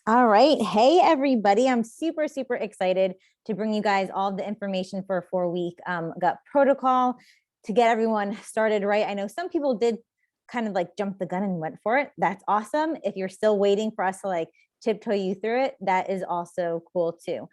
All right. Hey, everybody. I'm super, super excited to bring you guys all the information for a 4-week gut protocol to get everyone started right. I know some people did kind of like jump the gun and went for it. That's awesome. If you're still waiting for us to like tiptoe you through it, that is also cool too.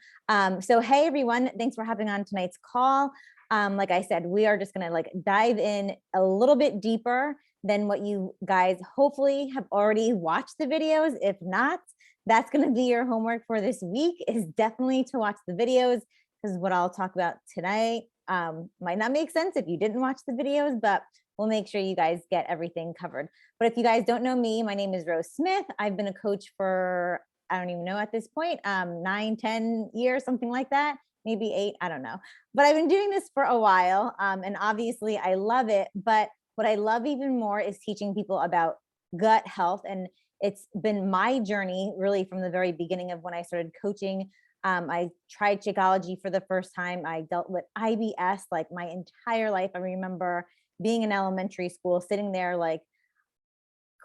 So, hey, everyone. Thanks for hopping on tonight's call. Like I said, we are just going to like dive in a little bit deeper than what you guys hopefully have already watched the videos. If not, that's going to be your homework for this week, is definitely to watch the videos, because what I'll talk about tonight might not make sense if you didn't watch the videos, but we'll make sure you guys get everything covered. But if you guys don't know me, my name is Rose Smith. I've been a coach for, I don't even know at this point, 9-10 years, something like that, maybe 8, I don't know. But I've been doing this for a while, and obviously I love it. But what I love even more is teaching people about gut health. And it's been my journey really from the very beginning of when I started coaching. I tried Shakeology for the first time. I dealt with IBS like my entire life. I remember being in elementary school, sitting there like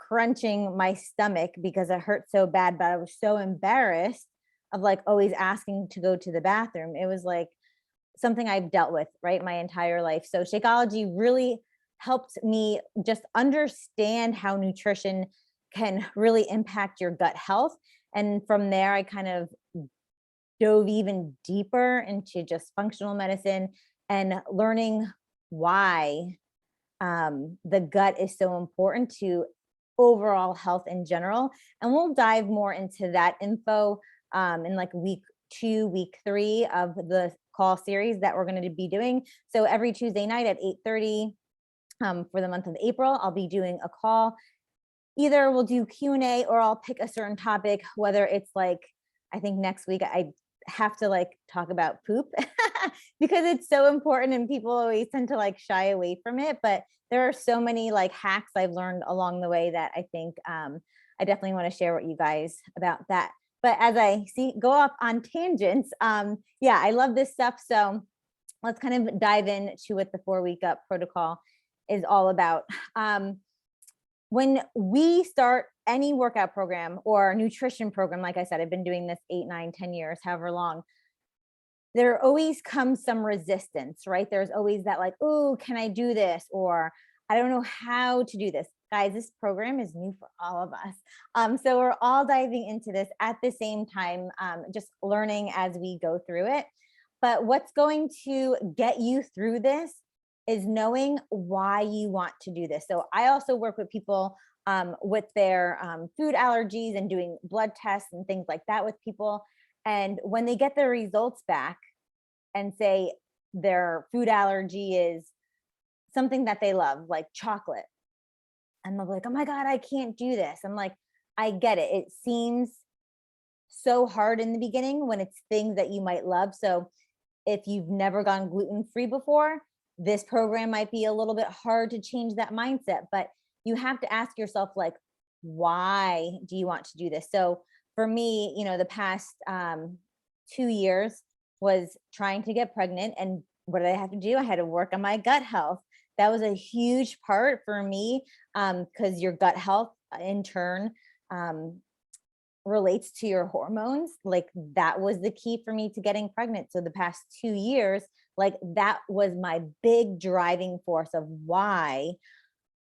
crunching my stomach because it hurt so bad, but I was so embarrassed of like always asking to go to the bathroom. It was like something I've dealt with, right, my entire life. So Shakeology really helped me just understand how nutrition can really impact your gut health. And from there, I kind of dove even deeper into just functional medicine and learning why the gut is so important to overall health in general. And we'll dive more into that info in like week 2, week 3 of the call series that we're going to be doing. So every Tuesday night at 8:30 for the month of April, I'll be doing a call. Either we'll do Q&A or I'll pick a certain topic, whether it's like, I think next week I have to like talk about poop because it's so important and people always tend to like shy away from it. But there are so many like hacks I've learned along the way that I think I definitely want to share with you guys about that. But as I go off on tangents, yeah, I love this stuff. So let's kind of dive into what the 4-week gut protocol is all about. When we start any workout program or nutrition program, like I said, I've been doing this 8, 9, 10 years, however long, there always comes some resistance, right? There's always that like, oh, can I do this? Or I don't know how to do this. Guys, this program is new for all of us. So we're all diving into this at the same time, just learning as we go through it. But what's going to get you through this is knowing why you want to do this. So I also work with people with their food allergies and doing blood tests and things like that with people. And when they get their results back and say their food allergy is something that they love, like chocolate, and they're like, oh my God, I can't do this. I'm like, I get it. It seems so hard in the beginning when it's things that you might love. So if you've never gone gluten-free before, this program might be a little bit hard to change that mindset, but you have to ask yourself, like, why do you want to do this? So for me, the past 2 years was trying to get pregnant. And what did I have to do? I had to work on my gut health. That was a huge part for me, because your gut health in turn relates to your hormones. Like that was the key for me to getting pregnant. So the past 2 years, like that was my big driving force of why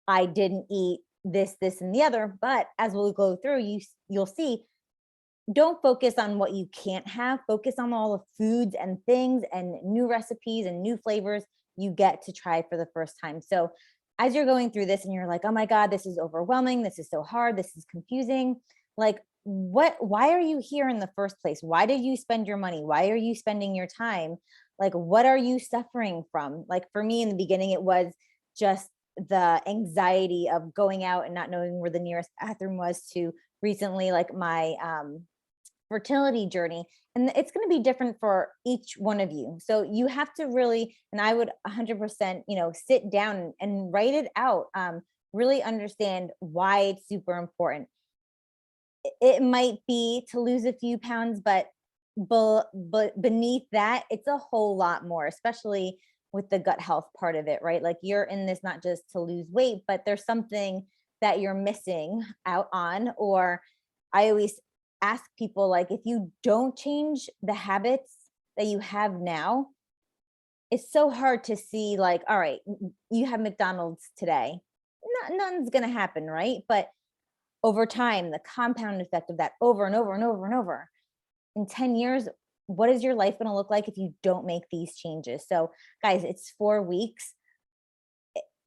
I didn't eat this, and the other. But as we'll go through, you'll see, don't focus on what you can't have. Focus on all the foods and things and new recipes and new flavors you get to try for the first time. So as you're going through this and you're like, oh my God, this is overwhelming. This is so hard. This is confusing. Like, why are you here in the first place? Why did you spend your money? Why are you spending your time? Like, what are you suffering from? Like for me in the beginning, it was just the anxiety of going out and not knowing where the nearest bathroom was, to recently like my fertility journey. And it's going to be different for each one of you. So you have to really, and I would 100%, sit down and write it out. Really understand why it's super important. It might be to lose a few pounds, but beneath that, it's a whole lot more, especially with the gut health part of it, right? Like you're in this not just to lose weight, but there's something that you're missing out on. Or I always ask people, like, if you don't change the habits that you have now, it's so hard to see, like, all right, you have McDonald's today. Nothing's going to happen, right? But over time, the compound effect of that over and over and over and over, in 10 years, what is your life going to look like if you don't make these changes? So guys, it's 4 weeks.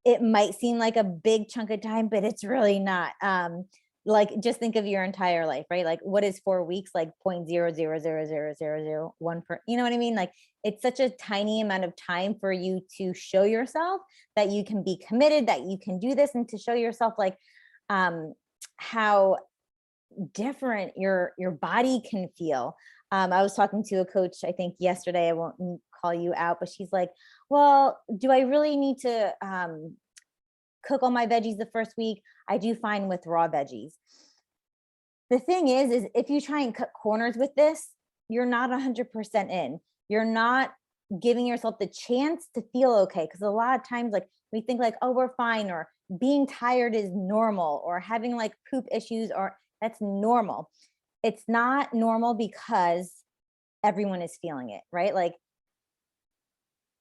It might seem like a big chunk of time, but it's really not. Like, just think of your entire life, right? Like, what is 4 weeks? Like 0.0000001 per, you know what I mean? Like, it's such a tiny amount of time for you to show yourself that you can be committed, that you can do this, and to show yourself, like, how different your body can feel. I was talking to a coach, I think yesterday, I won't call you out, but she's like, well, do I really need to cook all my veggies the first week? I do fine with raw veggies. The thing is if you try and cut corners with this, you're not 100% in. You're not giving yourself the chance to feel okay. Because a lot of times, like, we think like, oh, we're fine, or being tired is normal, or having like poop issues, or that's normal. It's not normal because everyone is feeling it, right? Like,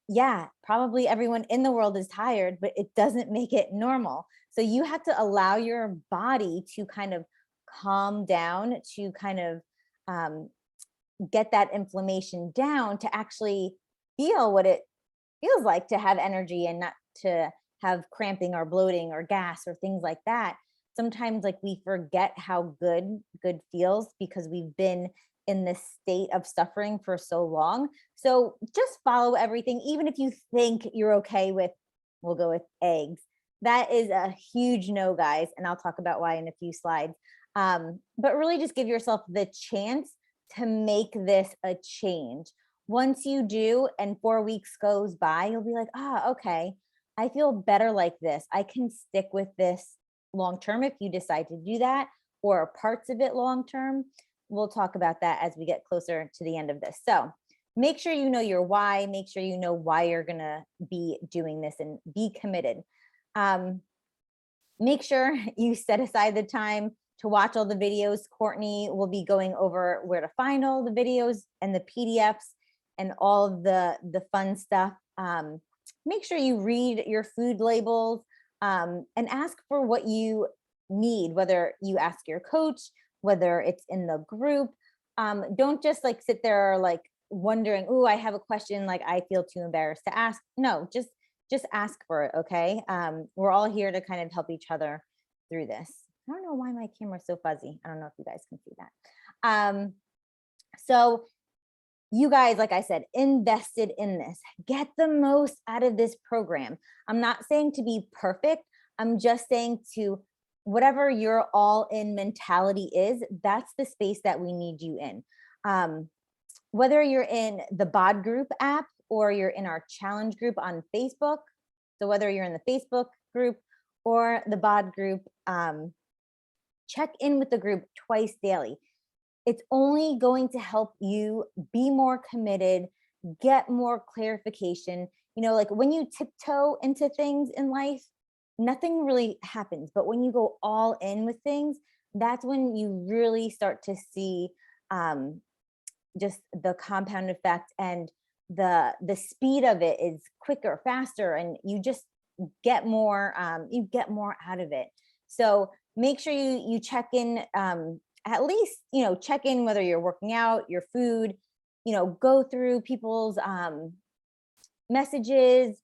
yeah, probably everyone in the world is tired, but it doesn't make it normal. So you have to allow your body to kind of calm down, to kind of get that inflammation down, to actually feel what it feels like to have energy and not to have cramping or bloating or gas or things like that. Sometimes, like, we forget how good feels because we've been in this state of suffering for so long. So just follow everything, even if you think you're okay with, we'll go with eggs. That is a huge no, guys. And I'll talk about why in a few slides. But really just give yourself the chance to make this a change. Once you do, and 4 weeks goes by, you'll be like, okay, I feel better like this. I can stick with this long term if you decide to do that, or parts of it long term. We'll talk about that as we get closer to the end of this. So make sure you know your why, make sure you know why you're going to be doing this, and be committed. Make sure you set aside the time to watch all the videos. Courtney will be going over where to find all the videos and the PDFs and all of the fun stuff. Make sure you read your food labels, and ask for what you need, whether you ask your coach, whether it's in the group. Don't just like sit there like wondering, oh, I have a question, like I feel too embarrassed to ask. No, just ask for it. Okay. We're all here to kind of help each other through this. I don't know why my camera's so fuzzy. I don't know if you guys can see that. So you guys, like I said, invested in this. Get the most out of this program. I'm not saying to be perfect. I'm just saying to, whatever your all-in mentality is, that's the space that we need you in. Whether you're in the BOD group app or you're in our challenge group on Facebook. So whether you're in the Facebook group or the BOD group, check in with the group twice daily. It's only going to help you be more committed, get more clarification. You know, like when you tiptoe into things in life, nothing really happens. But when you go all in with things, that's when you really start to see just the compound effect, and the speed of it is quicker, faster, and you just get more, out of it. So make sure you check in, at least, check in whether you're working out, your food, go through people's messages.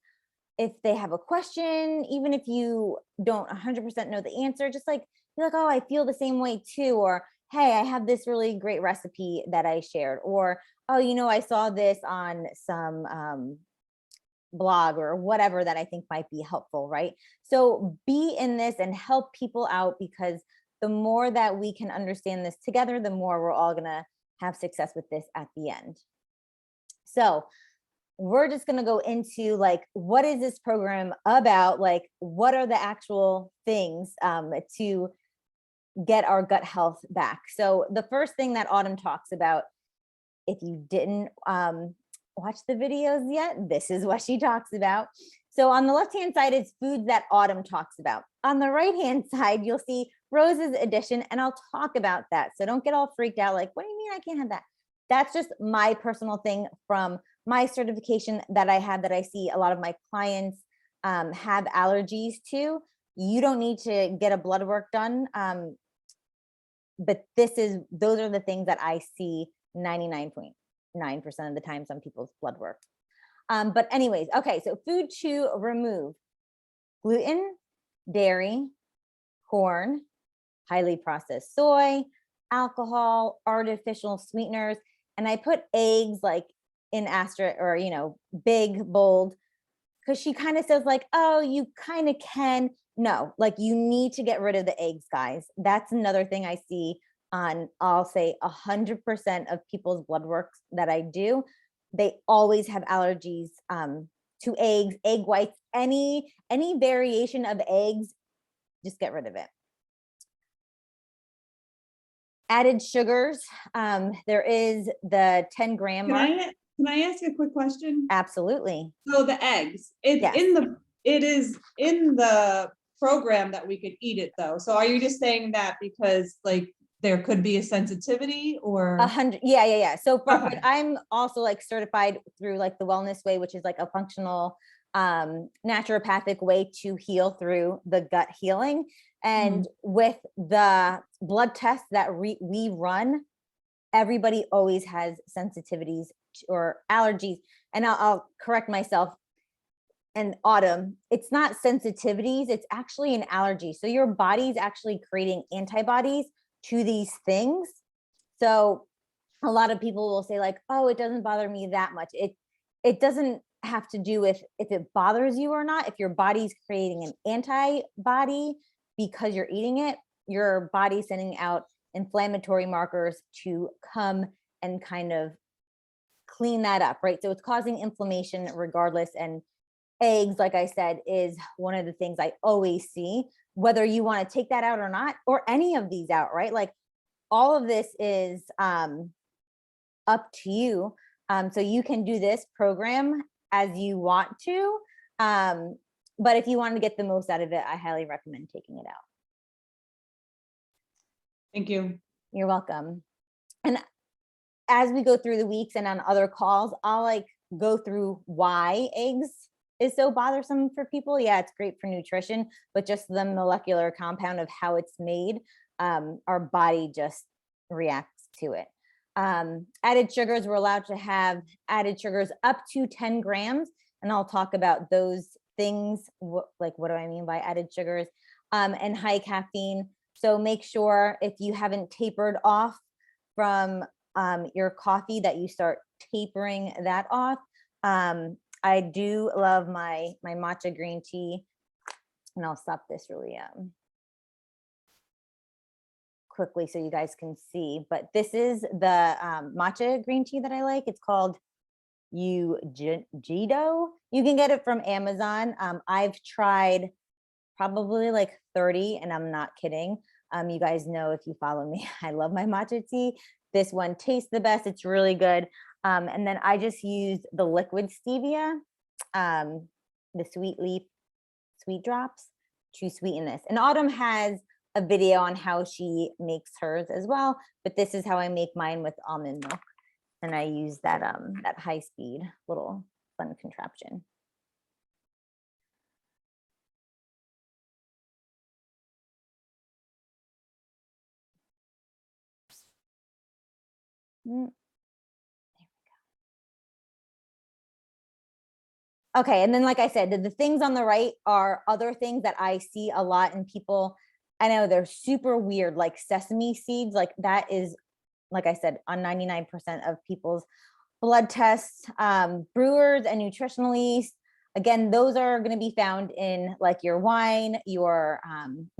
If they have a question, even if you don't 100% know the answer, just like, you're like, oh, I feel the same way too. Or, hey, I have this really great recipe that I shared. Or, oh, I saw this on some blog or whatever that I think might be helpful, right? So be in this and help people out, because the more that we can understand this together, the more we're all going to have success with this at the end. So we're just going to go into like, what is this program about? Like, what are the actual things to get our gut health back? So the first thing that Autumn talks about, if you didn't watch the videos yet, this is what she talks about. So on the left-hand side is foods that Autumn talks about. On the right-hand side, you'll see Rose's edition, and I'll talk about that. So don't get all freaked out. Like, what do you mean I can't have that? That's just my personal thing from my certification that I have, that I see a lot of my clients have allergies to. You don't need to get a blood work done. But those are the things that I see 99.9% of the time on people's blood work. But anyways, okay, so food to remove: gluten, dairy, corn, highly processed soy, alcohol, artificial sweeteners. And I put eggs like in asterisk, or, big, bold, because she kind of says like, oh, you kind of can. No, like, you need to get rid of the eggs, guys. That's another thing I see on, I'll say 100% of people's blood works that I do. They always have allergies to eggs, egg whites, any variation of eggs. Just get rid of it. Added sugars. There is the 10-gram mark. Can I ask a quick question? Absolutely. So the eggs, it is in the program that we could eat it though. So are you just saying that because like there could be a sensitivity, or 100? Yeah. So okay. I'm also like certified through like the Wellness Way, which is like a functional naturopathic way to heal through the gut healing. And with the blood tests that we run, everybody always has sensitivities or allergies. And I'll correct myself. And Autumn, it's not sensitivities, it's actually an allergy. So your body's actually creating antibodies to these things. So a lot of people will say like, oh, it doesn't bother me that much. It doesn't have to do with if it bothers you or not. If your body's creating an antibody because you're eating it, your body's sending out inflammatory markers to come and kind of clean that up, right? So it's causing inflammation regardless. And eggs, like I said, is one of the things I always see, whether you want to take that out or not, or any of these out, right? Like, all of this is up to you. So you can do this program as you want to. But if you want to get the most out of it, I highly recommend taking it out. Thank you. You're welcome. And as we go through the weeks and on other calls, I'll like go through why eggs is so bothersome for people. Yeah, it's great for nutrition, but just the molecular compound of how it's made, our body just reacts to it. Added sugars, we're allowed to have added sugars up to 10 grams. And I'll talk about those things. What do I mean by added sugars? And high caffeine. So make sure if you haven't tapered off from your coffee that you start tapering that off. I do love my matcha green tea, and I'll stop this really quickly so you guys can see. But this is the matcha green tea that I like. It's called Jido. You can get it from Amazon. I've tried probably like 30, and I'm not kidding. You guys know, if you follow me, I love my matcha tea. This one tastes the best. It's really good. And then I just used the liquid stevia, the sweet drops to sweeten this. And Autumn has a video on how she makes hers as well, but this is how I make mine with almond milk. And I use that high speed little fun contraption. Okay, and then like I said, the things on the right are other things that I see a lot in people. I know they're super weird, like sesame seeds. Like that is, like I said, on 99% of people's blood tests. Brewers and nutritional yeast, again, those are going to be found in like your wine, your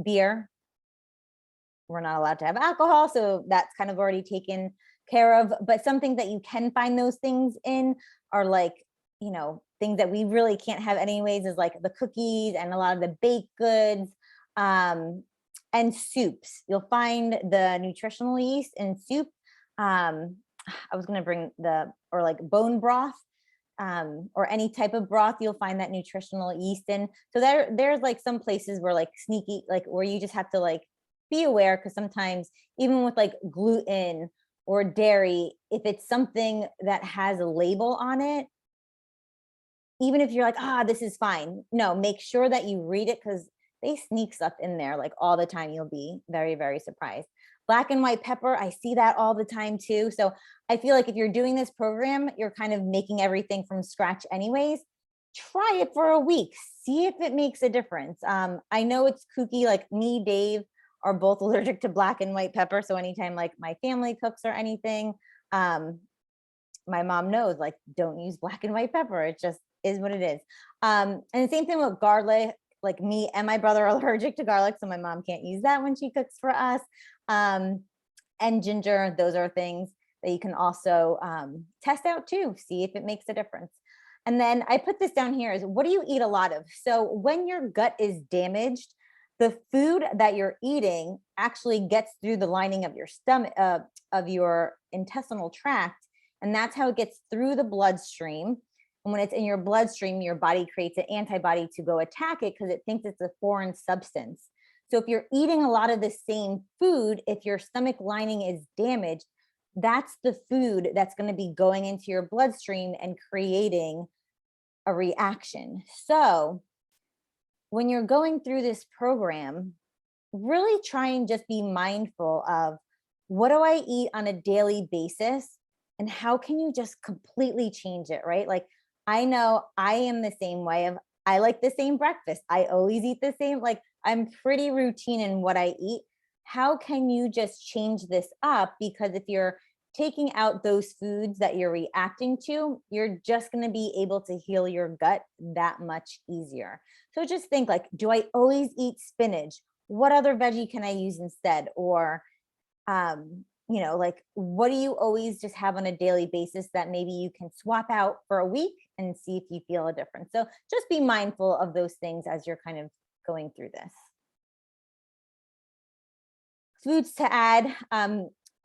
beer. We're not allowed to have alcohol, so that's kind of already taken care of. But something that you can find those things in are like, things that we really can't have anyways, is like the cookies and a lot of the baked goods, and soups. You'll find the nutritional yeast in soup. I was going to bring or like bone broth, or any type of broth, you'll find that nutritional yeast in. So there's like some places where like sneaky, like where you just have to like be aware, because sometimes even with like gluten or dairy, if it's something that has a label on it, even if you're like, this is fine, no, make sure that you read it, because they sneak stuff in there like all the time. You'll be very, very surprised. Black and white pepper, I see that all the time too. So I feel like if you're doing this program, you're kind of making everything from scratch anyways. Try it for a week, see if it makes a difference. I know it's kooky, like me, Dave are both allergic to black and white pepper. So anytime like my family cooks or anything, my mom knows, like, don't use black and white pepper. It just is what it is. And the same thing with garlic. Like me and my brother are allergic to garlic, so my mom can't use that when she cooks for us. And ginger, those are things that you can also test out too, see if it makes a difference. And then I put this down here is, what do you eat a lot of? So when your gut is damaged, the food that you're eating actually gets through the lining of your stomach, of your intestinal tract, and that's how it gets through the bloodstream. And when it's in your bloodstream, your body creates an antibody to go attack it because it thinks it's a foreign substance. So if you're eating a lot of the same food, if your stomach lining is damaged, that's the food that's going to be going into your bloodstream and creating a reaction. So when you're going through this program, really try and just be mindful of, what do I eat on a daily basis? And how can you just completely change it, right? Like, I know I am the same way of, I like the same breakfast. I always eat the same, like I'm pretty routine in what I eat. How can you just change this up? Because if you're taking out those foods that you're reacting to, you're just going to be able to heal your gut that much easier. So just think like, do I always eat spinach? What other veggie can I use instead? Or, like, what do you always just have on a daily basis that maybe you can swap out for a week and see if you feel a difference? So just be mindful of those things as you're kind of going through this. Foods to add.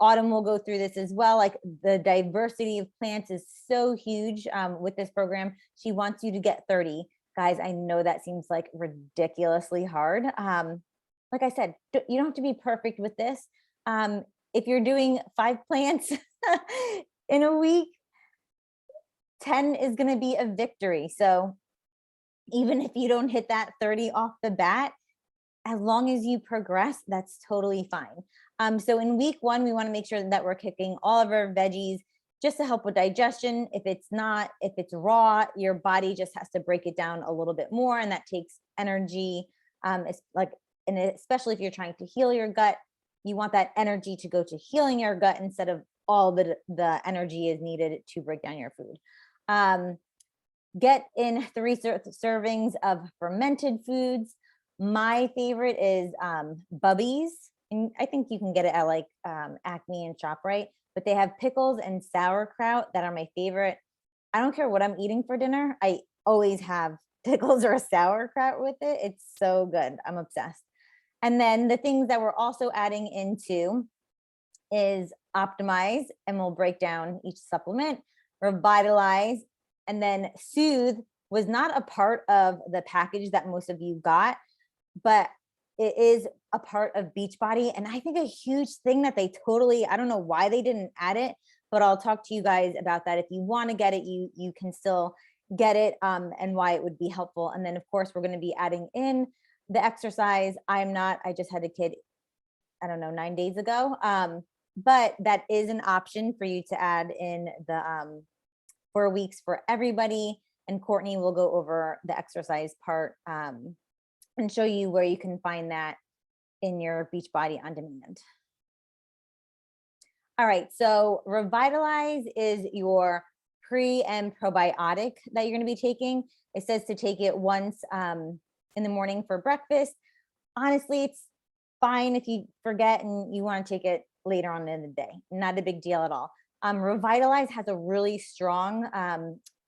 Autumn will go through this as well. Like, the diversity of plants is so huge with this program. She wants you to get 30. Guys, I know that seems like ridiculously hard. Like I said, you don't have to be perfect with this. If you're doing 5 plants in a week, 10 is going to be a victory. So even if you don't hit that 30 off the bat, as long as you progress, that's totally fine. So in week 1, we want to make sure that we're cooking all of our veggies just to help with digestion. If it's raw, your body just has to break it down a little bit more, and that takes energy. It's like, and especially if you're trying to heal your gut, you want that energy to go to healing your gut instead of all the energy is needed to break down your food. Get in 3 servings of fermented foods. My favorite is Bubbies. And I think you can get it at like Acme and ShopRite, but they have pickles and sauerkraut that are my favorite. I don't care what I'm eating for dinner. I always have pickles or a sauerkraut with it. It's so good. I'm obsessed. And then the things that we're also adding into is Optimize, and we'll break down each supplement. Revitalize, and then Soothe was not a part of the package that most of you got, but it is a part of Beachbody. And I think a huge thing that they totally, I don't know why they didn't add it, but I'll talk to you guys about that. If you want to get it, you can still get it, and why it would be helpful. And then of course, we're going to be adding in the exercise. I just had a kid, I don't know, 9 days ago. But that is an option for you to add in the 4 weeks for everybody. And Courtney will go over the exercise part and show you where you can find that in your Beachbody on demand. All right, so Revitalize is your pre and probiotic that you're going to be taking. It says to take it once in the morning for breakfast. Honestly, it's fine if you forget and you want to take it later on in the day. Not a big deal at all. Revitalize has a really strong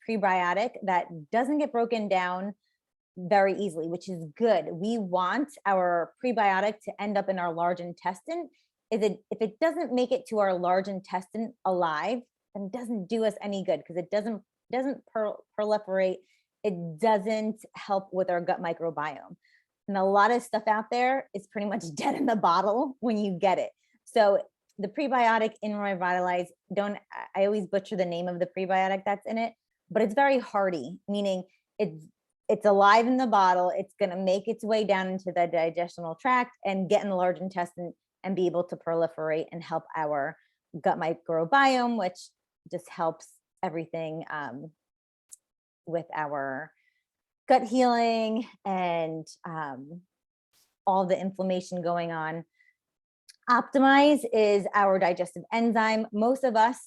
prebiotic that doesn't get broken down very easily, which is good. We want our prebiotic to end up in our large intestine. If it doesn't make it to our large intestine alive, then it doesn't do us any good, because it doesn't proliferate. It doesn't help with our gut microbiome. And a lot of stuff out there is pretty much dead in the bottle when you get it. So the prebiotic in Revitalize, I always butcher the name of the prebiotic that's in it, but it's very hearty, meaning it's alive in the bottle. It's going to make its way down into the digestional tract and get in the large intestine and be able to proliferate and help our gut microbiome, which just helps everything with our gut healing and all the inflammation going on. Optimize is our digestive enzyme. Most of us,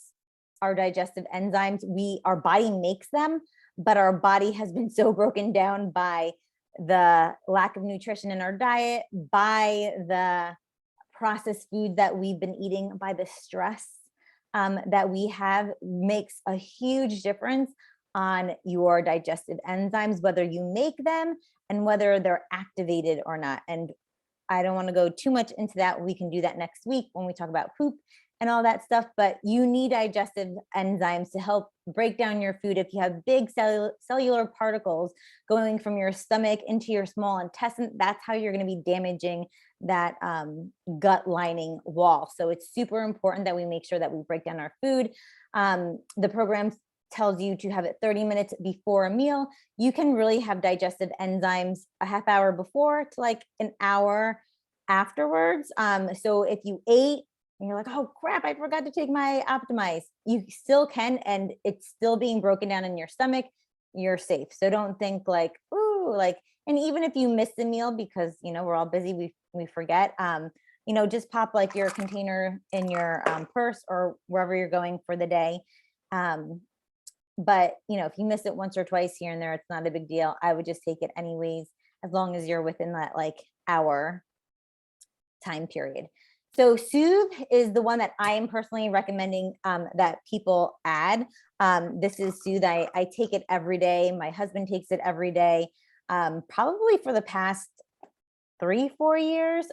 our digestive enzymes, our body makes them, but our body has been so broken down by the lack of nutrition in our diet, by the processed food that we've been eating, by the stress that we have, makes a huge difference on your digestive enzymes, whether you make them and whether they're activated or not. And I don't want to go too much into that. We can do that next week when we talk about poop and all that stuff, but you need digestive enzymes to help break down your food. If you have big cellular particles going from your stomach into your small intestine, that's how you're going to be damaging that gut lining wall. So it's super important that we make sure that we break down our food. The program tells you to have it 30 minutes before a meal. You can really have digestive enzymes a half hour before to like an hour afterwards. So if you ate and you're like, oh crap, I forgot to take my Optimize, you still can, and it's still being broken down in your stomach, you're safe. So don't think like, ooh, like, and even if you miss the meal, because, you know, we're all busy, we forget, you know, just pop like your container in your purse or wherever you're going for the day. But, you know, if you miss it once or twice here and there, it's not a big deal. I would just take it anyways, as long as you're within that like hour time period. So Soothe is the one that I am personally recommending that people add. This is Soothe. I take it every day. My husband takes it every day, probably for the past 3-4 years.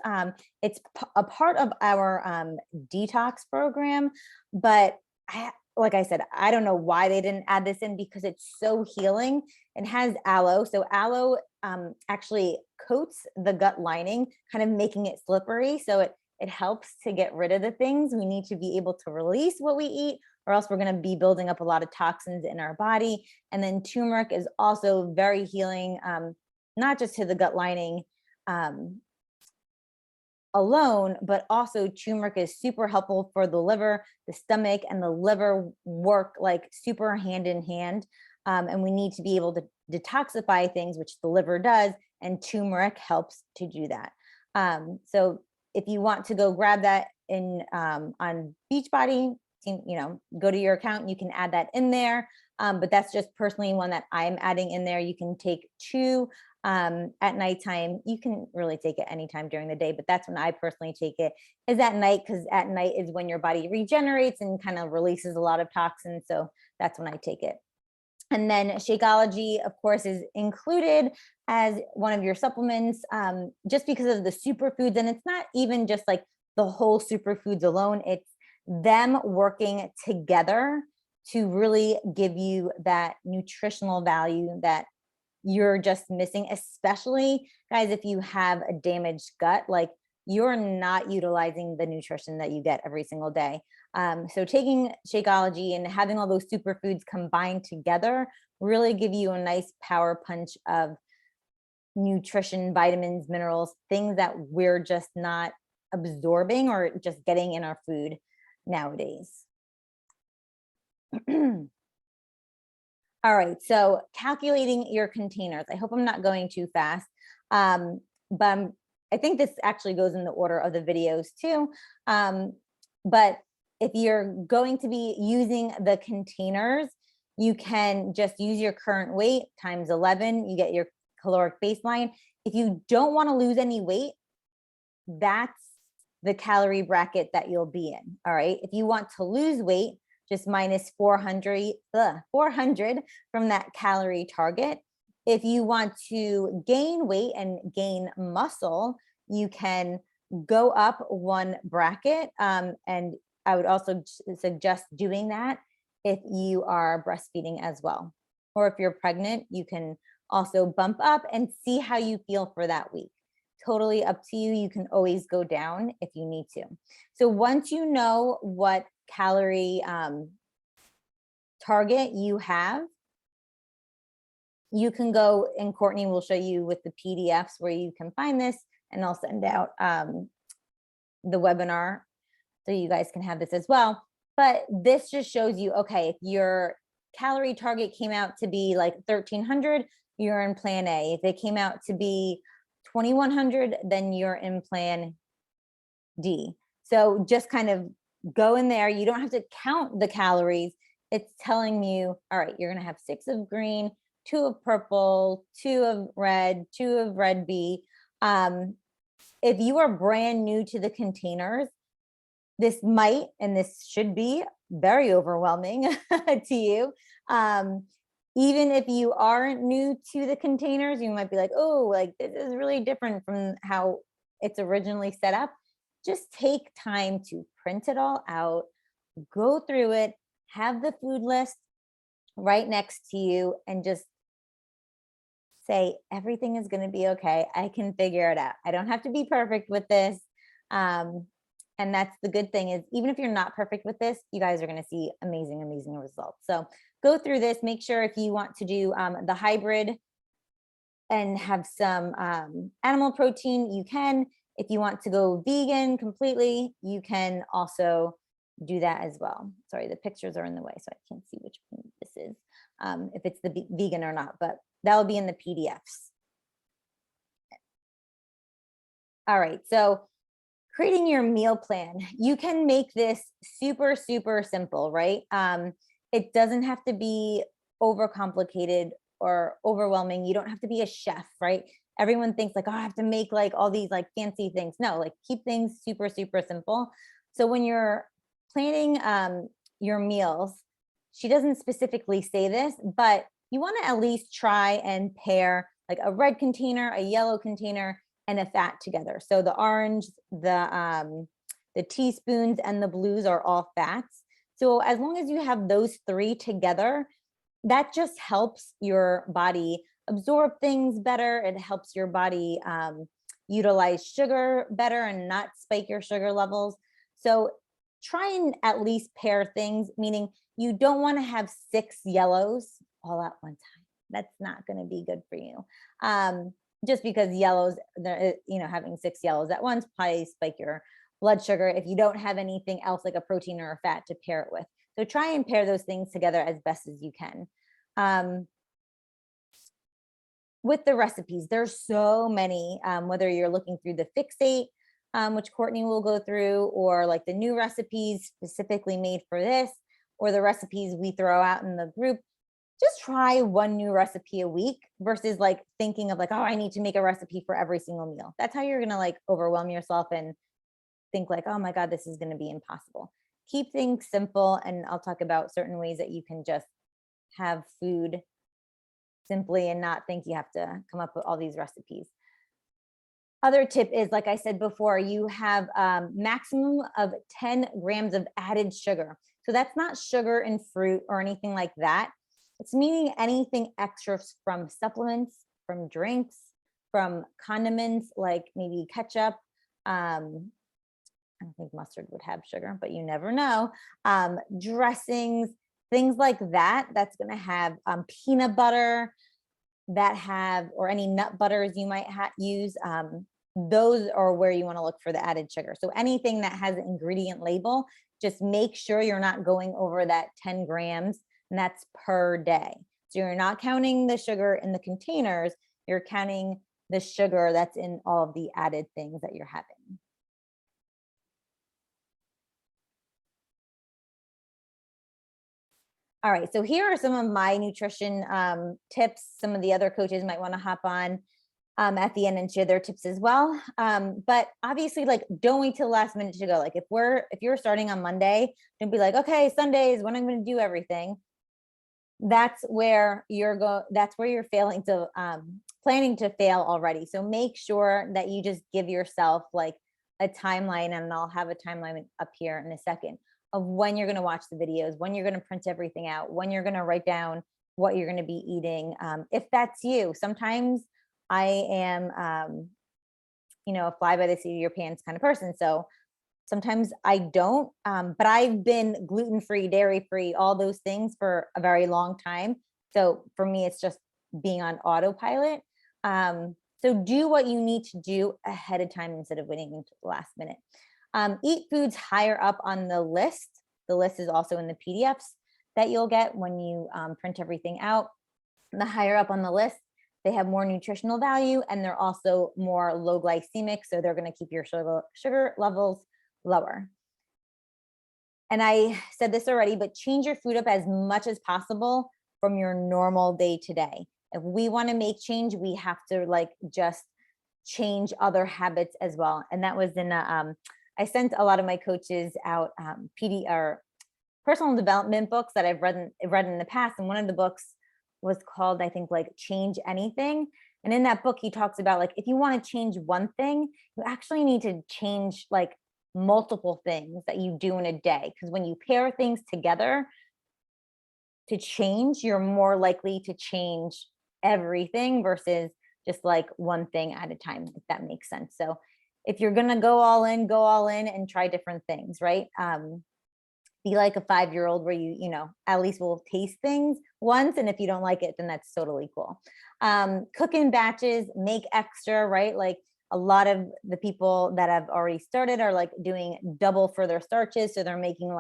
It's a part of our detox program, but like I said, I don't know why they didn't add this in, because it's so healing. It has aloe. So aloe actually coats the gut lining, kind of making it slippery. So it helps to get rid of the things. We need to be able to release what we eat, or else we're going to be building up a lot of toxins in our body. And then turmeric is also very healing, not just to the gut lining alone, but also turmeric is super helpful for the liver. The stomach and the liver work like super hand in hand. And we need to be able to detoxify things, which the liver does, and turmeric helps to do that. So if you want to go grab that in on Beachbody, you know, go to your account, you can add that in there. But that's just personally one that I'm adding in there. You can take 2 at nighttime. You can really take it anytime during the day, but that's when I personally take it, is at night, because at night is when your body regenerates and kind of releases a lot of toxins. So that's when I take it. And then Shakeology, of course, is included as one of your supplements, just because of the superfoods. And it's not even just like the whole superfoods alone. It's them working together to really give you that nutritional value that you're just missing, especially guys, if you have a damaged gut, like you're not utilizing the nutrition that you get every single day. So taking Shakeology and having all those superfoods combined together really give you a nice power punch of nutrition, vitamins, minerals, things that we're just not absorbing or just getting in our food nowadays. All right, so calculating your containers. I hope I'm not going too fast, but I think this actually goes in the order of the videos too. But if you're going to be using the containers, you can just use your current weight times 11. You get your caloric baseline. If you don't want to lose any weight, that's the calorie bracket that you'll be in. All right. If you want to lose weight, just minus 400 from that calorie target. If you want to gain weight and gain muscle, you can go up one bracket. And I would also suggest doing that if you are breastfeeding as well. Or if you're pregnant, you can also bump up and see how you feel for that week. Totally up to you. You can always go down if you need to. So once you know what calorie target you have, you can go, and Courtney will show you with the PDFs where you can find this, and I'll send out the webinar so you guys can have this as well. But this just shows you, okay, if your calorie target came out to be like 1,300, you're in plan A. If it came out to be 2,100, then you're in plan D. So just kind of go in there. You don't have to count the calories. It's telling you, all right, you're going to have 6 of green, 2 of purple, 2 of red, 2 of red B. If you are brand new to the containers, this might, and this should be very overwhelming to you. Even if you aren't new to the containers, you might be like, oh, like this is really different from how it's originally set up. Just take time to print it all out, go through it, have the food list right next to you, and just say, everything is going to be okay. I can figure it out. I don't have to be perfect with this. And that's the good thing, is even if you're not perfect with this, you guys are going to see amazing, amazing results. So go through this. Make sure if you want to do the hybrid and have some animal protein, you can. If you want to go vegan completely, you can also do that as well. Sorry, the pictures are in the way, so I can't see which one this is, if it's the vegan or not, but that will be in the PDFs. All right, so creating your meal plan. You can make this super, super simple, right? It doesn't have to be overcomplicated or overwhelming. You don't have to be a chef, right? Everyone thinks like, oh, I have to make like all these like fancy things. No, like keep things super, super simple. So when you're planning your meals, she doesn't specifically say this, but you want to at least try and pair like a red container, a yellow container, and a fat together. So the orange, the teaspoons, and the blues are all fats. So as long as you have those 3 together, that just helps your body absorb things better. It helps your body utilize sugar better and not spike your sugar levels. So try and at least pair things, meaning you don't want to have 6 yellows all at one time. That's not going to be good for you. Just because yellows, having 6 yellows at once probably spike your blood sugar if you don't have anything else like a protein or a fat to pair it with. So try and pair those things together as best as you can. With the recipes, there's so many, whether you're looking through the Fixate, which Courtney will go through, or like the new recipes specifically made for this, or the recipes we throw out in the group. Just try 1 new recipe a week versus like thinking of like, oh, I need to make a recipe for every single meal. That's how you're going to like overwhelm yourself and think like, oh my God, this is going to be impossible. Keep things simple. And I'll talk about certain ways that you can just have food simply and not think you have to come up with all these recipes. Other tip is, like I said before, you have maximum of 10 grams of added sugar. So that's not sugar in fruit or anything like that. It's meaning anything extra from supplements, from drinks, from condiments, like maybe ketchup. I don't think mustard would have sugar, but you never know. Dressings, things like that. That's going to have peanut butter that have, or any nut butters you might use. Those are where you want to look for the added sugar. So anything that has an ingredient label, just make sure you're not going over that 10 grams. And that's per day. So you're not counting the sugar in the containers, you're counting the sugar that's in all of the added things that you're having. All right, so here are some of my nutrition tips. Some of the other coaches might want to hop on at the end and share their tips as well. But obviously, like, don't wait till the last minute to go. Like if you're starting on Monday, don't be like, okay, Sundays when I'm going to do everything. That's where you're failing to planning to fail already. So make sure that you just give yourself like a timeline, and I'll have a timeline up here in a second, of when you're going to watch the videos, when you're going to print everything out, when you're going to write down what you're going to be eating. If that's you, sometimes I am, a fly by the seat of your pants kind of person. So sometimes I don't, but I've been gluten-free, dairy-free, all those things for a very long time. So for me, it's just being on autopilot. So do what you need to do ahead of time instead of waiting until the last minute. Eat foods higher up on the list. The list is also in the PDFs that you'll get when you print everything out. The higher up on the list, they have more nutritional value, and they're also more low glycemic. So they're going to keep your sugar levels lower. And I said this already, but change your food up as much as possible from your normal day to day. If we want to make change, we have to just change other habits as well. And that was in I sent a lot of my coaches out PD or personal development books that I've read in the past. And one of the books was called, I think, Change Anything. And in that book, he talks about if you want to change one thing, you actually need to change multiple things that you do in a day. Because when you pair things together to change, you're more likely to change everything versus just one thing at a time, if that makes sense. So if you're going to go all in and try different things, right? Be like a 5-year-old where you at least will taste things once. And if you don't like it, then that's totally cool. Cook in batches, make extra, right? A lot of the people that have already started are doing double for their starches. So they're making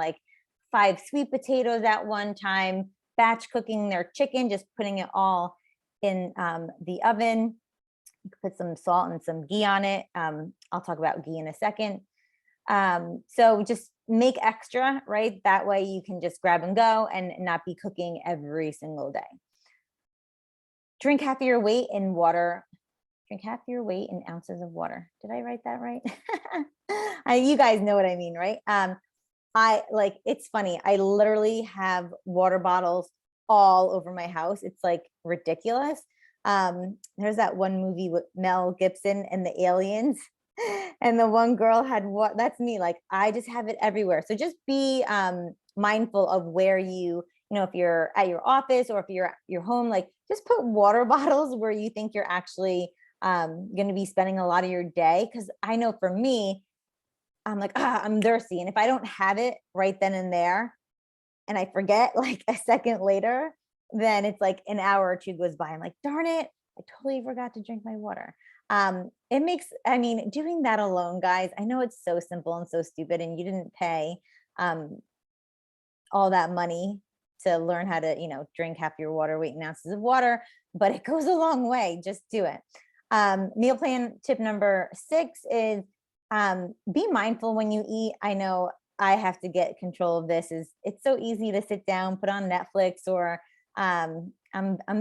5 sweet potatoes at one time, batch cooking their chicken, just putting it all in the oven. You can put some salt and some ghee on it. I'll talk about ghee in a second. So just make extra, right? That way you can just grab and go and not be cooking every single day. Drink half of your weight in water. Drink half your weight in ounces of water. Did I write that right? You guys know what I mean, right? It's funny. I literally have water bottles all over my house. It's ridiculous. There's that one movie with Mel Gibson and the aliens, and the one girl had what? That's me. I just have it everywhere. So just be mindful of where if you're at your office or if you're at your home, just put water bottles where you think you're actually going to be spending a lot of your day. Because I know for me, I'm I'm thirsty, and if I don't have it right then and there, and I forget a second later, then it's an hour or two goes by. I'm darn it, I totally forgot to drink my water. It makes, doing that alone, guys, I know it's so simple and so stupid, and you didn't pay all that money to learn how to, drink half your water weight in ounces of water, but it goes a long way. Just do it. Meal plan tip number 6 is be mindful when you eat. I know I have to get control of this. It's so easy to sit down, put on Netflix, or I'm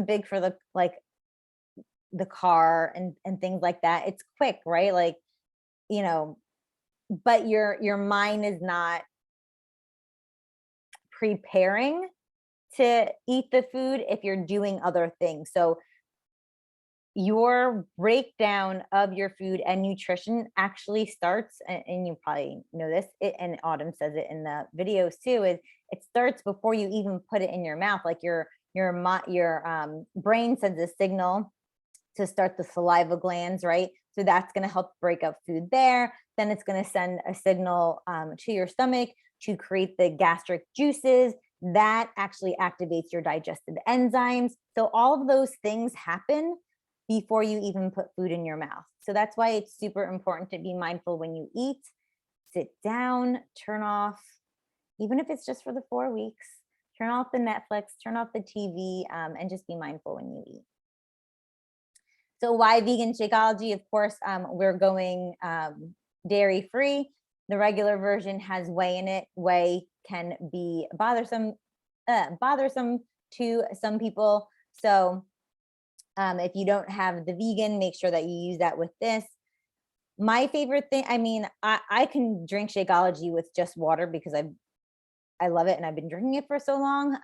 big for the car and things like that. It's quick, right? But your mind is not preparing to eat the food if you're doing other things. So your breakdown of your food and nutrition actually starts, and you probably know this, and Autumn says it in the videos too, is it starts before you even put it in your mouth. Your brain sends a signal to start the saliva glands, right? So that's going to help break up food there. Then it's going to send a signal to your stomach to create the gastric juices that actually activates your digestive enzymes. So all of those things happen before you even put food in your mouth. So that's why it's super important to be mindful when you eat. Sit down, turn off, even if it's just for the 4 weeks, turn off the Netflix, turn off the TV, and just be mindful when you eat. So why Vegan Shakeology? Of course, we're going dairy-free. The regular version has whey in it. Whey can be bothersome to some people. So if you don't have the vegan, make sure that you use that with this. My favorite thing, I can drink Shakeology with just water because I love it and I've been drinking it for so long.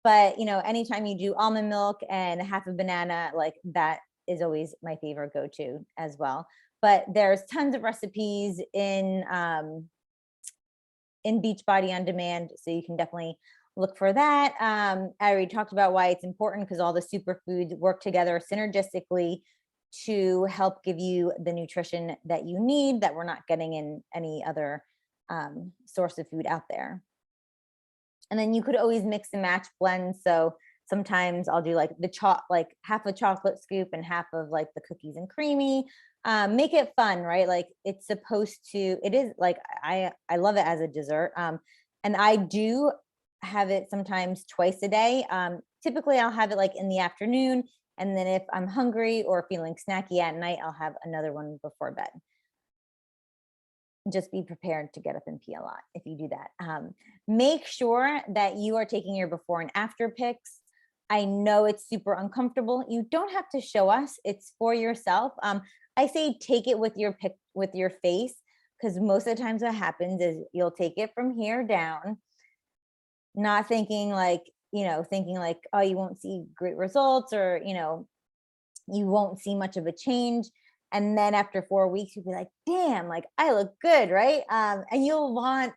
But anytime you do almond milk and half a banana, that is always my favorite go-to as well. But there's tons of recipes in Beachbody On Demand, so you can definitely look for that. I already talked about why it's important, because all the superfoods work together synergistically to help give you the nutrition that you need that we're not getting in any other source of food out there. And then you could always mix and match blends. So sometimes I'll do like like half a chocolate scoop and half of like the cookies and creamy. Make it fun, right? Like it's supposed to, it is like, I love it as a dessert. And I do have it sometimes twice a day. Typically I'll have it like in the afternoon. And then if I'm hungry or feeling snacky at night, I'll have another one before bed. Just be prepared to get up and pee a lot if you do that. Make sure that you are taking your before and after pics. I know it's super uncomfortable. You don't have to show us. It's for yourself. I say take it with your pic with your face, because most of the times what happens is you'll take it from here down, not thinking like, thinking like, oh, you won't see great results, or, you won't see much of a change. And then after 4 weeks, you'll be like, damn, like I look good, right? And you'll want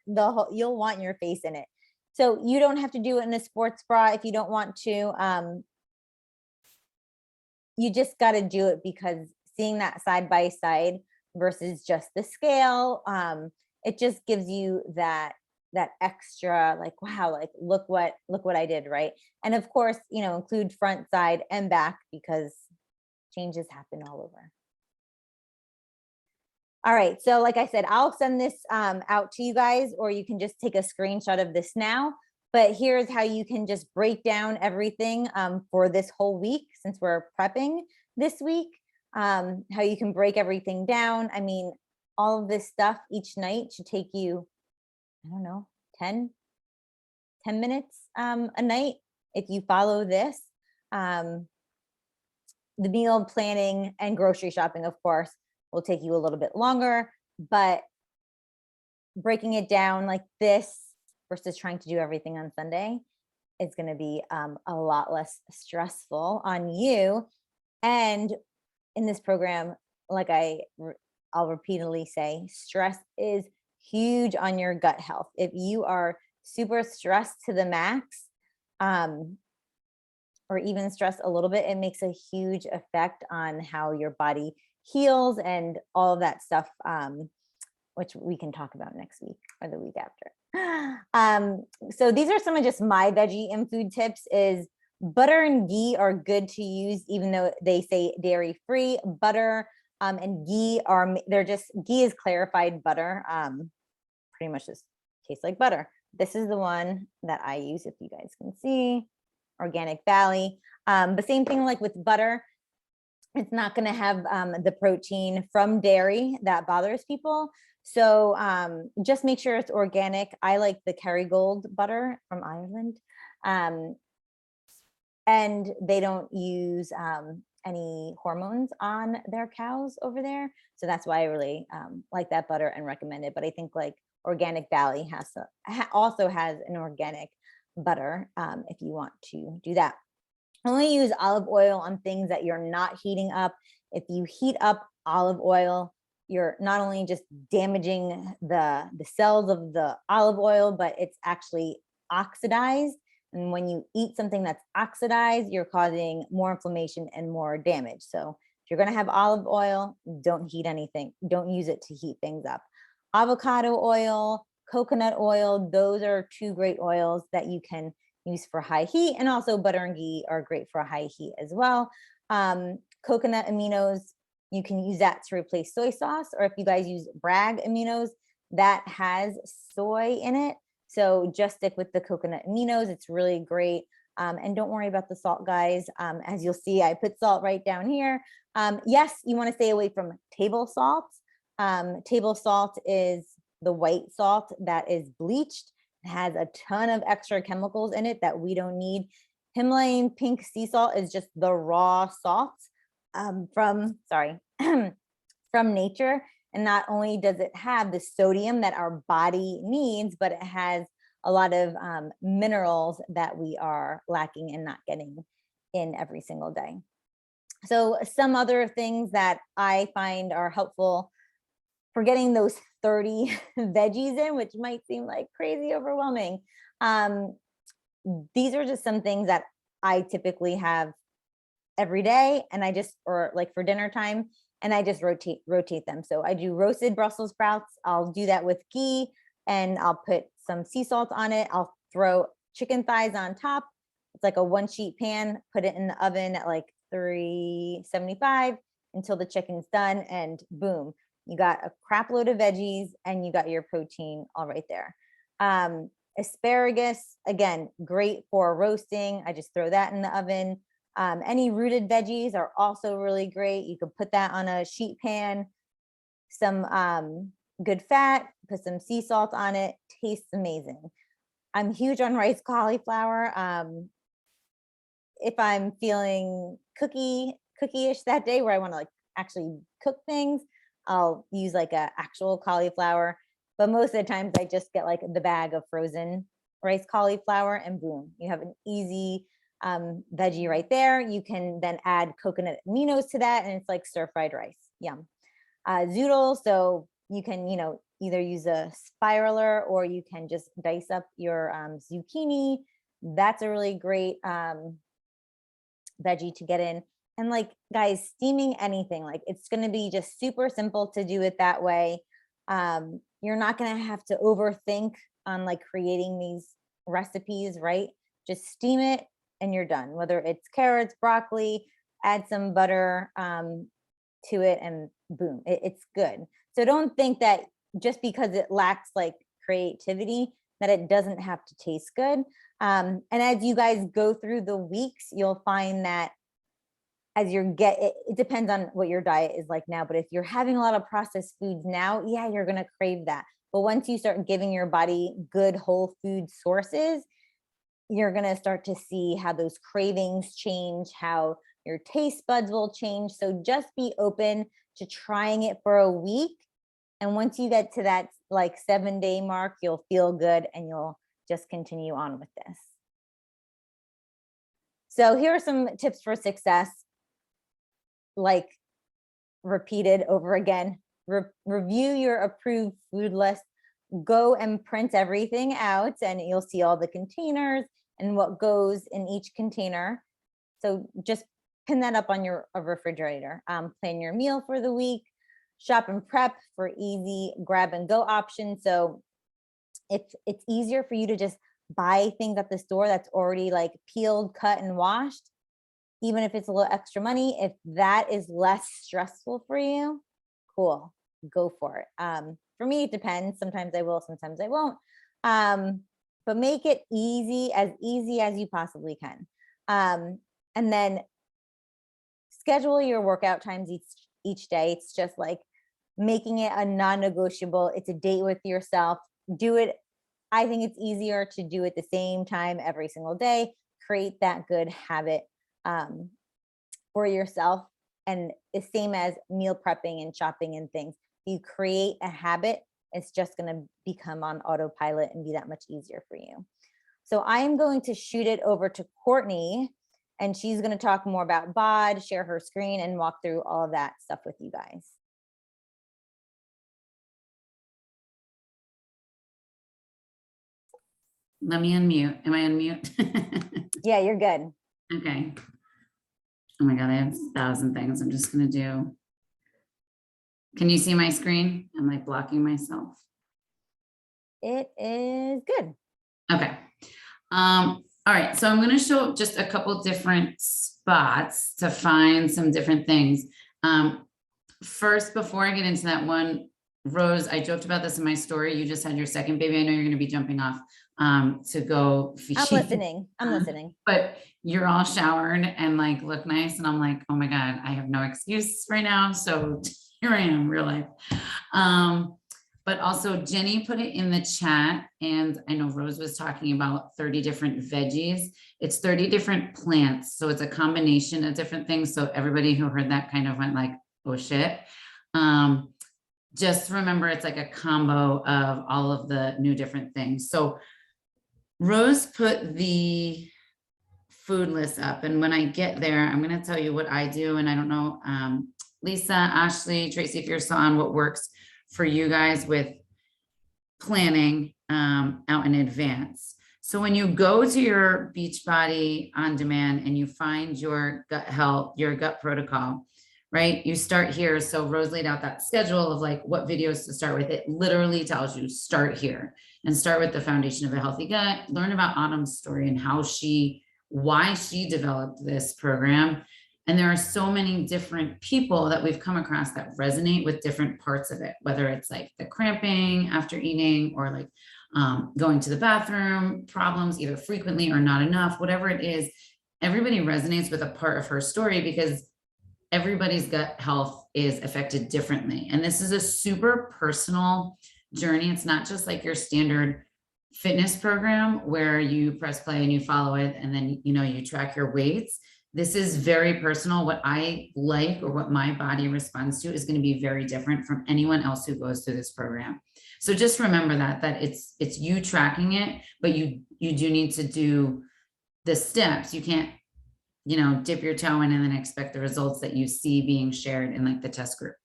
your face in it. So you don't have to do it in a sports bra if you don't want to. You just got to do it, because seeing that side by side versus just the scale, it just gives you that extra, like, wow, like look what I did, right? And of course, include front, side, and back, because changes happen all over. All right, so like I said, I'll send this out to you guys, or you can just take a screenshot of this now. But here's how you can just break down everything for this whole week, since we're prepping this week, how you can break everything down. I mean, all of this stuff each night should take you, I don't know, 10 minutes a night if you follow this. The meal planning and grocery shopping, of course, will take you a little bit longer, but breaking it down like this versus trying to do everything on Sunday is going to be a lot less stressful on you. And in this program, like I'll repeatedly say, stress is huge on your gut health. If you are super stressed to the max, or even stressed a little bit, it makes a huge effect on how your body heals and all of that stuff, which we can talk about next week or the week after. So these are some of just my veggie and food tips. Is butter and ghee are good to use, even though they say dairy free. Butter and ghee ghee is clarified butter. Pretty much just tastes like butter. This is the one that I use, if you guys can see, Organic Valley. The same thing like with butter. It's not going to have the protein from dairy that bothers people. So just make sure it's organic. I like the Kerrygold butter from Ireland. And they don't use any hormones on their cows over there. So that's why I really like that butter and recommend it. But I think like Organic Valley also has an organic butter if you want to do that. Only use olive oil on things that you're not heating up. If you heat up olive oil, you're not only just damaging the cells of the olive oil, but it's actually oxidized. And when you eat something that's oxidized, you're causing more inflammation and more damage. So if you're going to have olive oil, don't heat anything. Don't use it to heat things up. Avocado oil, coconut oil, those are two great oils that you can use for high heat, and also butter and ghee are great for high heat as well. Coconut aminos, you can use that to replace soy sauce, or if you guys use Bragg aminos, that has soy in it. So just stick with the coconut aminos. It's really great. And don't worry about the salt, guys. As you'll see, I put salt right down here. Yes, you want to stay away from table salt. Table salt is the white salt that is bleached. It has a ton of extra chemicals in it that we don't need. Himalayan pink sea salt is just the raw salt from nature. And not only does it have the sodium that our body needs, but it has a lot of minerals that we are lacking and not getting in every single day. So some other things that I find are helpful for getting those 30 veggies in, which might seem like crazy overwhelming. these are just some things that I typically have every day, and or like for dinner time, and I just rotate them. So I do roasted Brussels sprouts. I'll do that with ghee, and I'll put some sea salt on it. I'll throw chicken thighs on top. It's like a 1-sheet pan, put it in the oven at like 375 until the chicken's done, and boom, you got a crap load of veggies and you got your protein all right there. Asparagus, again, great for roasting. I just throw that in the oven. Any rooted veggies are also really great. You could put that on a sheet pan, some good fat, put some sea salt on it, tastes amazing. I'm huge on rice cauliflower. If I'm feeling cookie-ish that day where I want to like actually cook things, I'll use like a actual cauliflower. But most of the times I just get like the bag of frozen rice cauliflower, and boom, you have an easy veggie right there. You can then add coconut aminos to that, and it's like stir-fried rice. Yum. Zoodle, so you can, either use a spiraler or you can just dice up your zucchini. That's a really great veggie to get in. And like, guys, steaming anything, like it's going to be just super simple to do it that way. You're not going to have to overthink on like creating these recipes, right? Just steam it and you're done. Whether it's carrots, broccoli, add some butter to it, and boom, it's good. So don't think that just because it lacks like creativity that it doesn't have to taste good. And as you guys go through the weeks, you'll find that as it depends on what your diet is like now, but if you're having a lot of processed foods now, yeah, you're going to crave that. But once you start giving your body good whole food sources, you're going to start to see how those cravings change, how your taste buds will change. So just be open to trying it for a week. And once you get to that like 7-day mark, you'll feel good and you'll just continue on with this. So here are some tips for success, like repeated over again. Review your approved food list. Go and print everything out, and you'll see all the containers and what goes in each container. So just pin that up on your refrigerator. Plan your meal for the week. Shop and prep for easy grab and go options. So if it's easier for you to just buy things at the store that's already like peeled, cut, and washed, even if it's a little extra money, if that is less stressful for you, cool, go for it. For me, it depends. Sometimes I will, sometimes I won't. But make it easy as you possibly can. And then schedule your workout times each day. It's just like making it a non-negotiable. It's a date with yourself. Do it. I think it's easier to do it the same time every single day. Create that good habit for yourself. And the same as meal prepping and shopping and things. You create a habit, it's just going to become on autopilot and be that much easier for you. So I am going to shoot it over to Courtney, and she's going to talk more about BOD, share her screen, and walk through all of that stuff with you guys. Let me unmute. Am I on mute? Yeah, you're good. Okay. Oh my God, I have 1,000 things I'm just going to do. Can you see my screen? I'm like blocking myself. It is good. Okay. All right. So I'm going to show just a couple different spots to find some different things. First, before I get into that one, Rose, I joked about this in my story. You just had your second baby. I know you're going to be jumping off to go feed. I'm listening. But you're all showered and like look nice. And I'm like, oh my God, I have no excuse right now. So here I am, real life. But also Jenny put it in the chat, and I know Rose was talking about 30 different veggies. It's 30 different plants. So it's a combination of different things. So everybody who heard that kind of went like, oh shit. Just remember, it's like a combo of all of the new different things. So Rose put the food list up, and when I get there, I'm going to tell you what I do. And I don't know, Lisa, Ashley, Tracy, if you're still on, what works for you guys with planning out in advance. So when you go to your Beachbody On Demand and you find your gut health, your gut protocol, right? You start here. So Rose laid out that schedule of like what videos to start with. It literally tells you start here and start with the foundation of a healthy gut, learn about Autumn's story and why she developed this program. And there are so many different people that we've come across that resonate with different parts of it, whether it's like the cramping after eating or like going to the bathroom problems, either frequently or not enough, whatever it is, everybody resonates with a part of her story because everybody's gut health is affected differently. And this is a super personal journey. It's not just like your standard fitness program where you press play and you follow it and then, you track your weights. This is very personal. What I like or what my body responds to is going to be very different from anyone else who goes through this program. So just remember that it's you tracking it, but you do need to do the steps. You can't, dip your toe in and then expect the results that you see being shared in like the test group.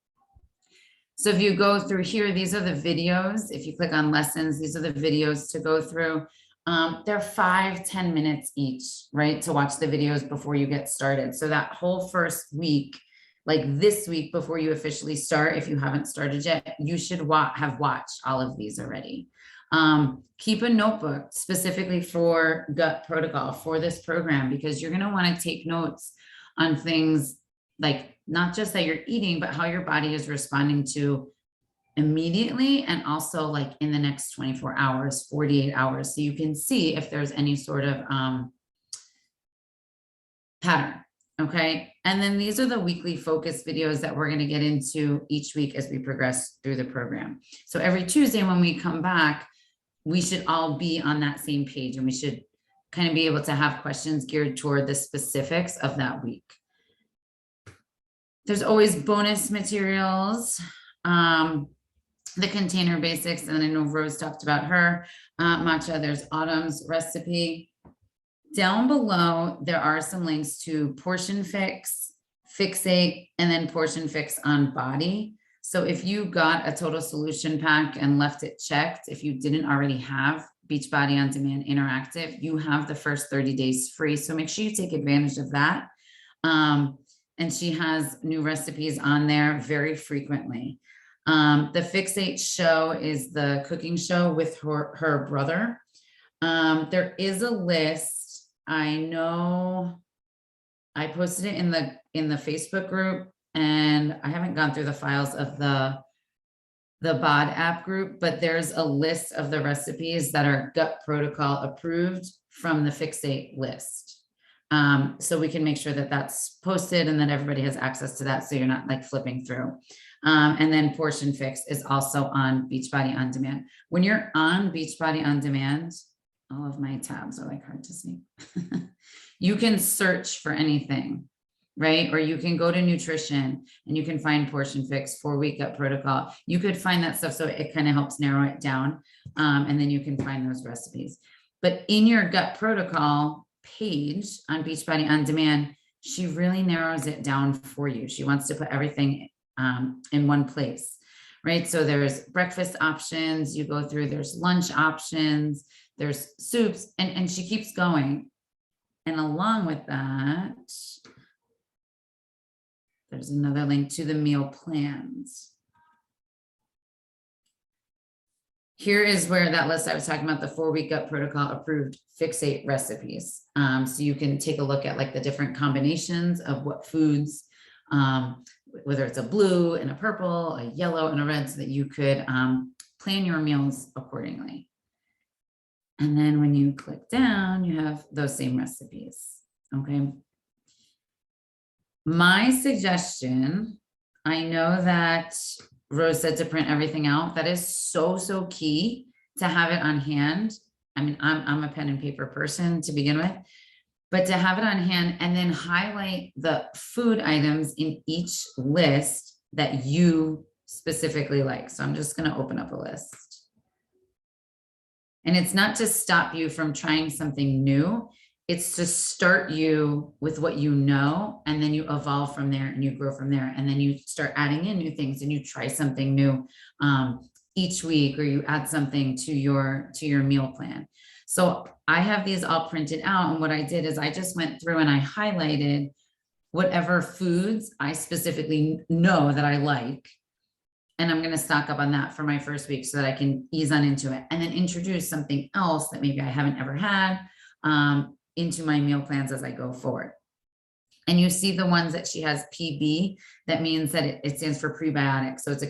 So if you go through here, these are the videos. If you click on lessons, these are the videos to go through. They're 5-10 minutes each, right? To watch the videos before you get started. So that whole first week, like this week before you officially start, if you haven't started yet, you should have watched all of these already. Keep a notebook specifically for gut protocol for this program, because you're going to want to take notes on things like not just that you're eating, but how your body is responding to immediately and also like in the next 24 hours, 48 hours. So you can see if there's any sort of pattern. Okay. And then these are the weekly focus videos that we're going to get into each week as we progress through the program. So every Tuesday when we come back, we should all be on that same page and we should kind of be able to have questions geared toward the specifics of that week. There's always bonus materials, the container basics, and I know Rose talked about her matcha. There's Autumn's recipe. Down below, there are some links to Portion Fix, Fixate, and then Portion Fix on Body. So if you got a total solution pack and left it checked, if you didn't already have Beachbody On Demand Interactive, you have the first 30 days free. So make sure you take advantage of that. And she has new recipes on there very frequently. The Fixate show is the cooking show with her brother. There is a list. I know I posted it in the Facebook group, and I haven't gone through the files of the BOD app group, but there's a list of the recipes that are gut protocol approved from the Fixate list. So we can make sure that that's posted and that everybody has access to that, so you're not like flipping through. And then Portion Fix is also on Beachbody On Demand. When you're on Beachbody On Demand, all of my tabs are like hard to see. You can search for anything, right? Or you can go to nutrition and you can find Portion Fix 4-week gut protocol. You could find that stuff. So it kind of helps narrow it down. And then you can find those recipes. But in your gut protocol page on Beachbody On Demand, she really narrows it down for you. She wants to put everything in one place, right? So there's breakfast options, you go through, there's lunch options, there's soups, and she keeps going. And along with that, there's another link to the meal plans. Here is where that list I was talking about, the 4-week gut protocol approved Fixate recipes. So you can take a look at like the different combinations of what foods, whether it's a blue and a purple, a yellow and a red, so that you could plan your meals accordingly. And then when you click down, you have those same recipes, okay? My suggestion, I know that Rose said to print everything out. That is so key to have it on hand. I mean, I'm a pen and paper person to begin with, but to have it on hand and then highlight the food items in each list that you specifically like. So I'm just going to open up a list. And it's not to stop you from trying something new. It's to start you with what you know, and then you evolve from there and you grow from there. And then you start adding in new things and you try something new each week, or you add something to your meal plan. So I have these all printed out. And what I did is I just went through and I highlighted whatever foods I specifically know that I like. And I'm going to stock up on that for my first week so that I can ease on into it, and then introduce something else that maybe I haven't ever had into my meal plans as I go forward. And you see the ones that she has PB, that means that it stands for prebiotic. So it's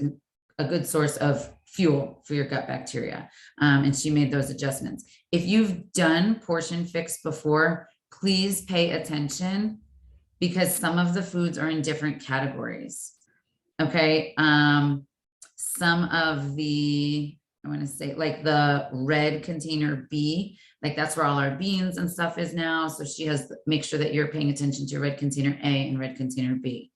a good source of fuel for your gut bacteria. And she made those adjustments. If you've done Portion Fix before, please pay attention, because some of the foods are in different categories. Okay. Some of the, I want to say like the red container B, like that's where all our beans and stuff is now. So she has, make sure that you're paying attention to red container A and red container B.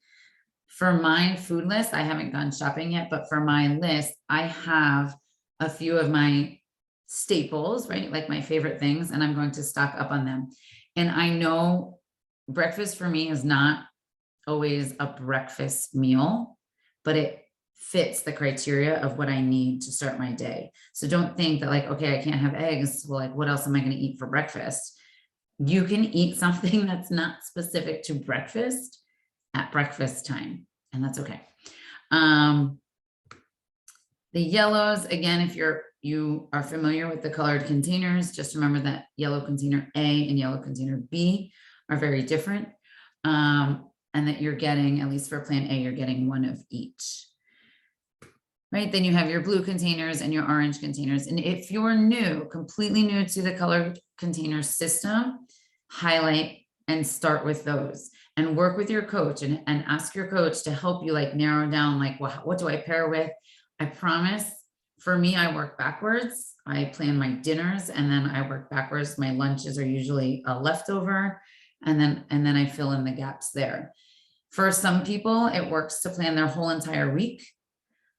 For my food list, I haven't gone shopping yet, but for my list, I have a few of my staples, right? Like my favorite things, and I'm going to stock up on them. And I know breakfast for me is not always a breakfast meal, but it fits the criteria of what I need to start my day. So don't think that like, okay, I can't have eggs. Well, like what else am I going to eat for breakfast? You can eat something that's not specific to breakfast at breakfast time, and that's okay. The yellows, again, if you are familiar with the colored containers, just remember that yellow container A and yellow container B are very different. And that you're getting, at least for plan A, you're getting one of each. Right, then you have your blue containers and your orange containers. And if you're new, completely new to the colored container system, highlight and start with those and work with your coach and ask your coach to help you like narrow down, like, what do I pair with? I promise, for me, I work backwards. I plan my dinners and then I work backwards. My lunches are usually a leftover, and then I fill in the gaps there. For some people, it works to plan their whole entire week.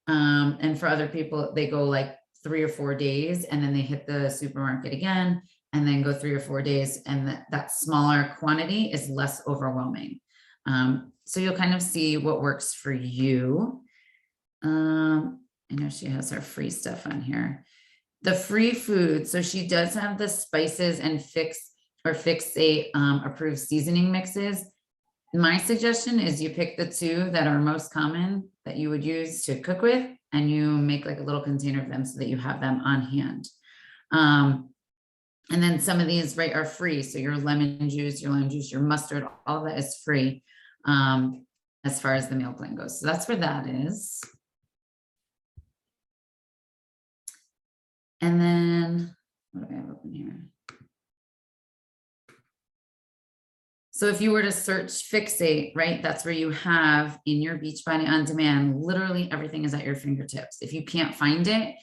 And for other people, they go like 3 or 4 days and then they hit the supermarket again and then go 3 or 4 days. And that smaller quantity is less overwhelming. So you'll kind of see what works for you. I know she has her free stuff on here. The free food. So she does have the spices and fixate approved seasoning mixes. My suggestion is you pick the 2 that are most common that you would use to cook with, and you make like a little container of them so that you have them on hand. And then some of these, right, are free. So your lemon juice, your mustard, all of that is free as far as the meal plan goes. So that's where that is. And then what do I have open here? So if you were to search Fixate, right, that's where you have in your Beachbody On Demand, literally everything is at your fingertips. If you can't find it,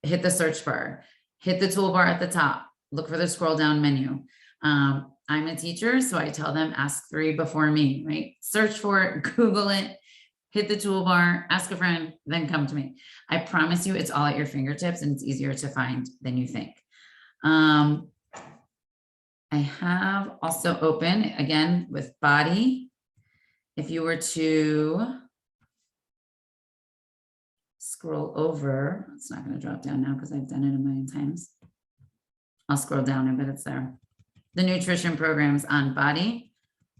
hit the search bar, hit the toolbar at the top, look for the scroll down menu. I'm a teacher, so I tell them ask 3 before me, right? Search for it, Google it, hit the toolbar, ask a friend, then come to me. I promise you it's all at your fingertips and it's easier to find than you think. I have also open again with body. If you were to scroll over, it's not going to drop down now because I've done it a million times. I'll scroll down, I bet it's there. The nutrition programs on body.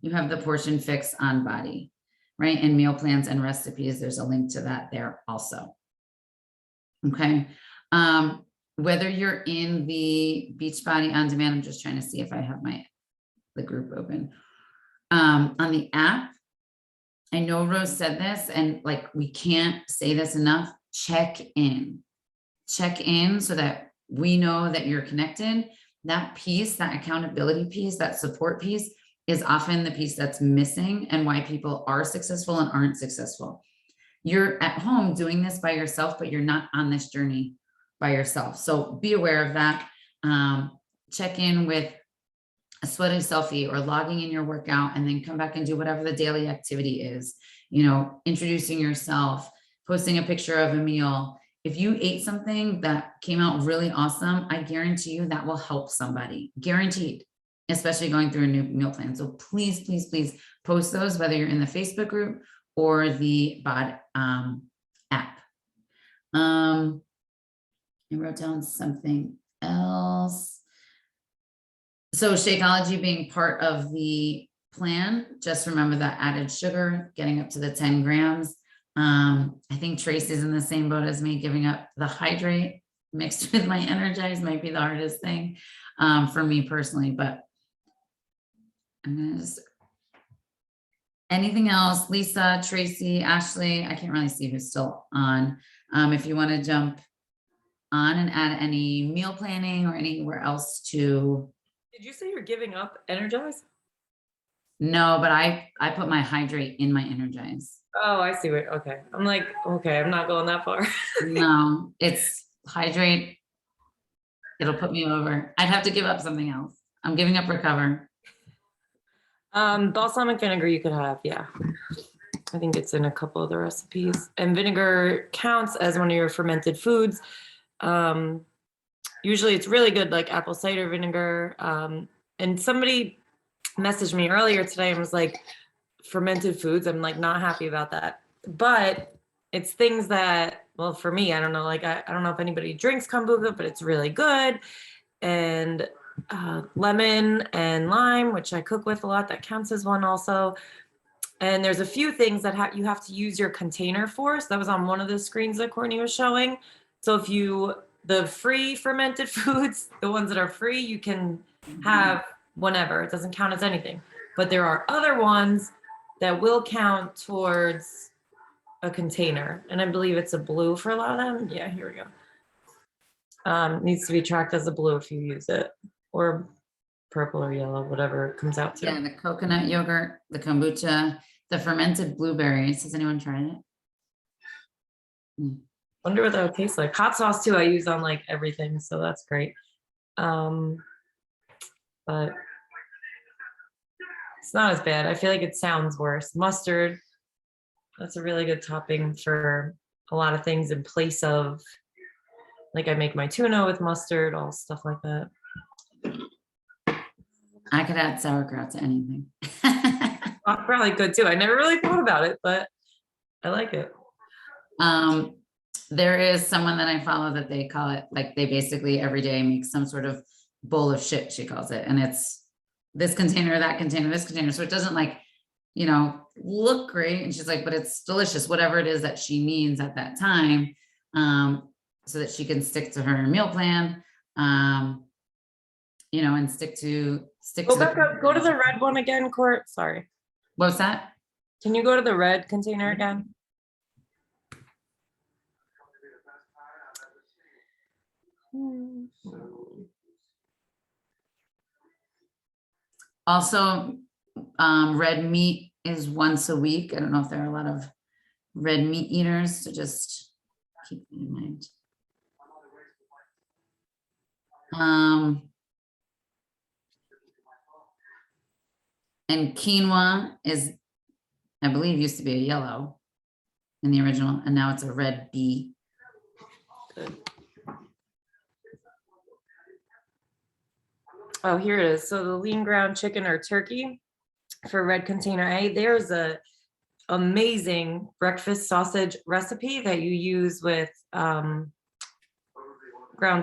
You have the Portion Fix on body, right? And meal plans and recipes. There's a link to that there also. Okay. Whether you're in the Beachbody On Demand, I'm just trying to see if I have the group open. On the app, I know Rose said this, and like we can't say this enough, check in so that we know that you're connected. That piece, that accountability piece, that support piece is often the piece that's missing and why people are successful and aren't successful. You're at home doing this by yourself, but you're not on this journey by yourself. So be aware of that. Check in with a sweaty selfie or logging in your workout, and then come back and do whatever the daily activity is, you know, introducing yourself, posting a picture of a meal. If you ate something that came out really awesome, I guarantee you that will help somebody, guaranteed, especially going through a new meal plan. So please, please, please post those, whether you're in the Facebook group or the BOD app. I wrote down something else. So Shakeology being part of the plan, just remember that added sugar, getting up to the 10 grams. I think Tracy's in the same boat as me, giving up the hydrate mixed with my Energize might be the hardest thing for me personally, but I'm gonna just, anything else, Lisa, Tracy, Ashley, I can't really see who's still on. If you want to jump on and add any meal planning or anywhere else to. Did you say you're giving up Energize? No, but I put my hydrate in my Energize. Oh, I see what, okay. I'm like, okay, I'm not going that far. No, it's hydrate. It'll put me over. I'd have to give up something else. I'm giving up Recover. Balsamic vinegar you could have, yeah. I think it's in a couple of the recipes. And vinegar counts as one of your fermented foods. Usually it's really good, like apple cider vinegar. And somebody messaged me earlier today and was like, fermented foods, I'm like not happy about that. But it's things that, well, for me, I don't know, like I don't know if anybody drinks kombucha, but it's really good. And lemon and lime, which I cook with a lot, that counts as one also. And there's a few things that you have to use your container for. So that was on one of the screens that Courtney was showing. So if the free fermented foods, the ones that are free, you can have whenever, it doesn't count as anything. But there are other ones that will count towards a container. And I believe it's a blue for a lot of them. Yeah, here we go. Needs to be tracked as a blue if you use it, or purple or yellow, whatever it comes out to. Yeah, the coconut yogurt, the kombucha, the fermented blueberries. Has anyone tried it? Wonder what that would taste like. Hot sauce too, I use on like everything, so that's great. But it's not as bad. I feel like it sounds worse. Mustard, that's a really good topping for a lot of things in place of, like I make my tuna with mustard, all stuff like that. I could add sauerkraut to anything. Probably good too. I never really thought about it, but I like it. There is someone that I follow that they call it, like they basically every day make some sort of bowl of shit, she calls it. And it's this container, that container, this container. So it doesn't like, look great. And she's like, but it's delicious, whatever it is that she needs at that time. So that she can stick to her meal plan, and stick to Go back up, go to the red one again, Court. Sorry. What's that? Can you go to the red container again? Also, red meat is once a week. I don't know if there are a lot of red meat eaters, so just keep that in mind. And quinoa is, I believe, used to be a yellow in the original, and now it's a red bee. Good. Oh, here it is. So the lean ground chicken or turkey for red container A, there's a amazing breakfast sausage recipe that you use with ground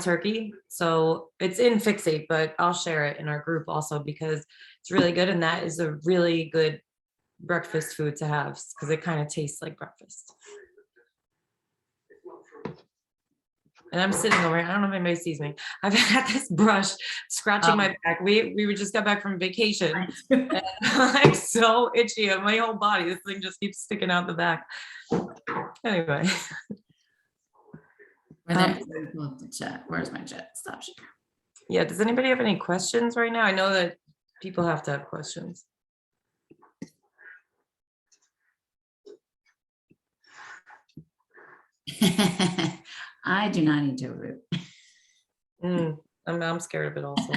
turkey. So it's in Fixate, but I'll share it in our group also because it's really good. And that is a really good breakfast food to have because it kind of tastes like breakfast. And I'm sitting over here. I don't know if anybody sees me. I've had this brush scratching my back. We just got back from vacation. And I'm so itchy on my whole body. This thing just keeps sticking out the back. Anyway. The chat. Where's my chat? Stop share. Yeah. Does anybody have any questions right now? I know that people have to have questions. I do not eat tofu. I'm scared of it also.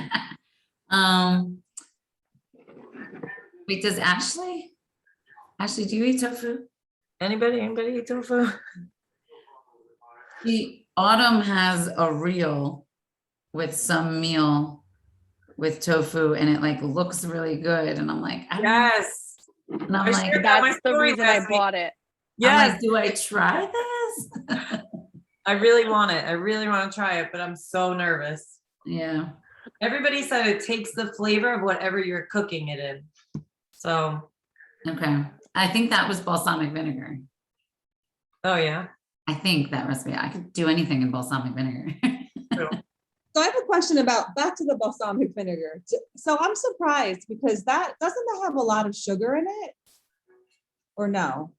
Wait, does Ashley, do you eat tofu? Anybody eat tofu? Autumn has a reel with some meal with tofu and it like looks really good. And I'm like, yes. And I'm like, that's the reason I bought it. Yes. Like, do I try this? I really want it. I really want to try it, but I'm so nervous. Yeah. everybody said it takes the flavor of whatever you're cooking it in. So, Okay. I think that was balsamic vinegar. oh yeah. I think that recipe, I could do anything in balsamic vinegar. So I have a question about back to the balsamic vinegar. So I'm surprised because that doesn't that have a lot of sugar in it? Or no?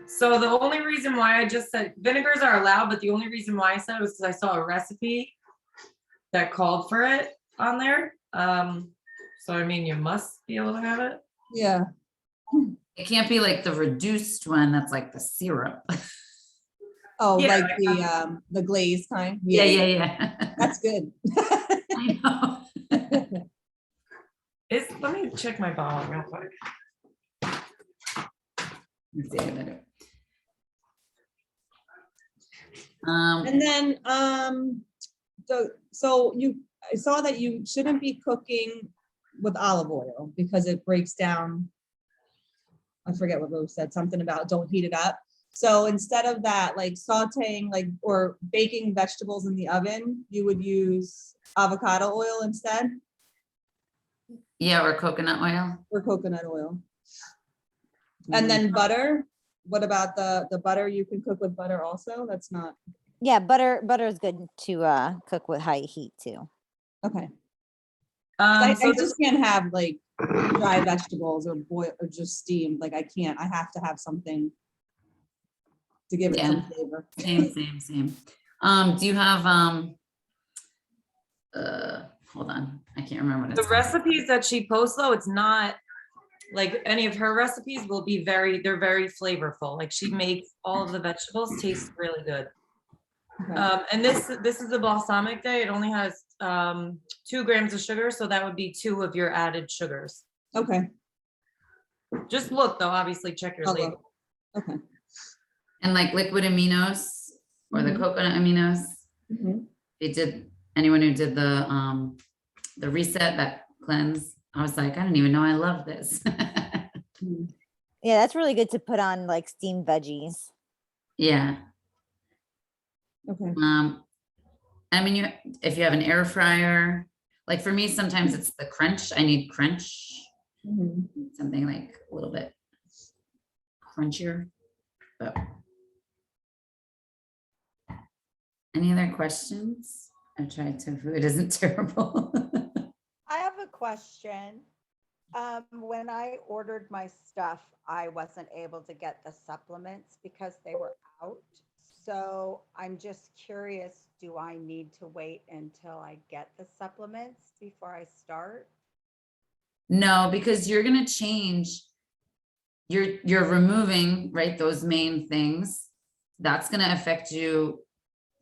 So the only reason why I just said vinegars are allowed, but the only reason why I said it was because I saw a recipe that called for it on there. So I mean, you must be able to have it. Yeah. It can't be like the reduced one that's like the syrup. Oh, Yeah, like the glazed kind? Yeah. That's good. I know. Let me check my bottle real quick. Let's see, I better. And then I saw that you shouldn't be cooking with olive oil because it breaks down. I forget what Rose said, something about don't heat it up. So instead of that, like sauteing, like, or baking vegetables in the oven, you would use avocado oil instead, Yeah, or coconut oil. or coconut oil. And then butter. What about the butter? You can cook with butter also. That's not Yeah, butter is good to cook with high heat too. okay. I So just can't have like dry vegetables or boil or just steamed. Like I can't. I have to have something to give it some flavor. Same. Do you have hold on, I can't remember what the it's called. recipes that she posts though, it's not like any of her recipes will be they're very flavorful. Like she makes all of the vegetables taste really good. Okay. And this is the balsamic day. It only has 2 grams of sugar, so that would be 2 of your added sugars. Okay. Just look though, obviously check your I'll label. look. Okay. And like liquid aminos or the coconut aminos, they did, anyone who did the reset, that cleanse, I was like, I don't even know I love this. Yeah, that's really good to put on like steamed veggies. Yeah. Okay. I mean, if you have an air fryer, like for me, sometimes it's the crunch. I need crunch, something like a little bit crunchier. But any other questions? I tried tofu. It isn't terrible. I have a question. When I ordered my stuff, I wasn't able to get the supplements because they were out. So I'm just curious, do I need to wait until I get the supplements before I start? No, because you're going to change. You're removing, right, those main things. That's going to affect you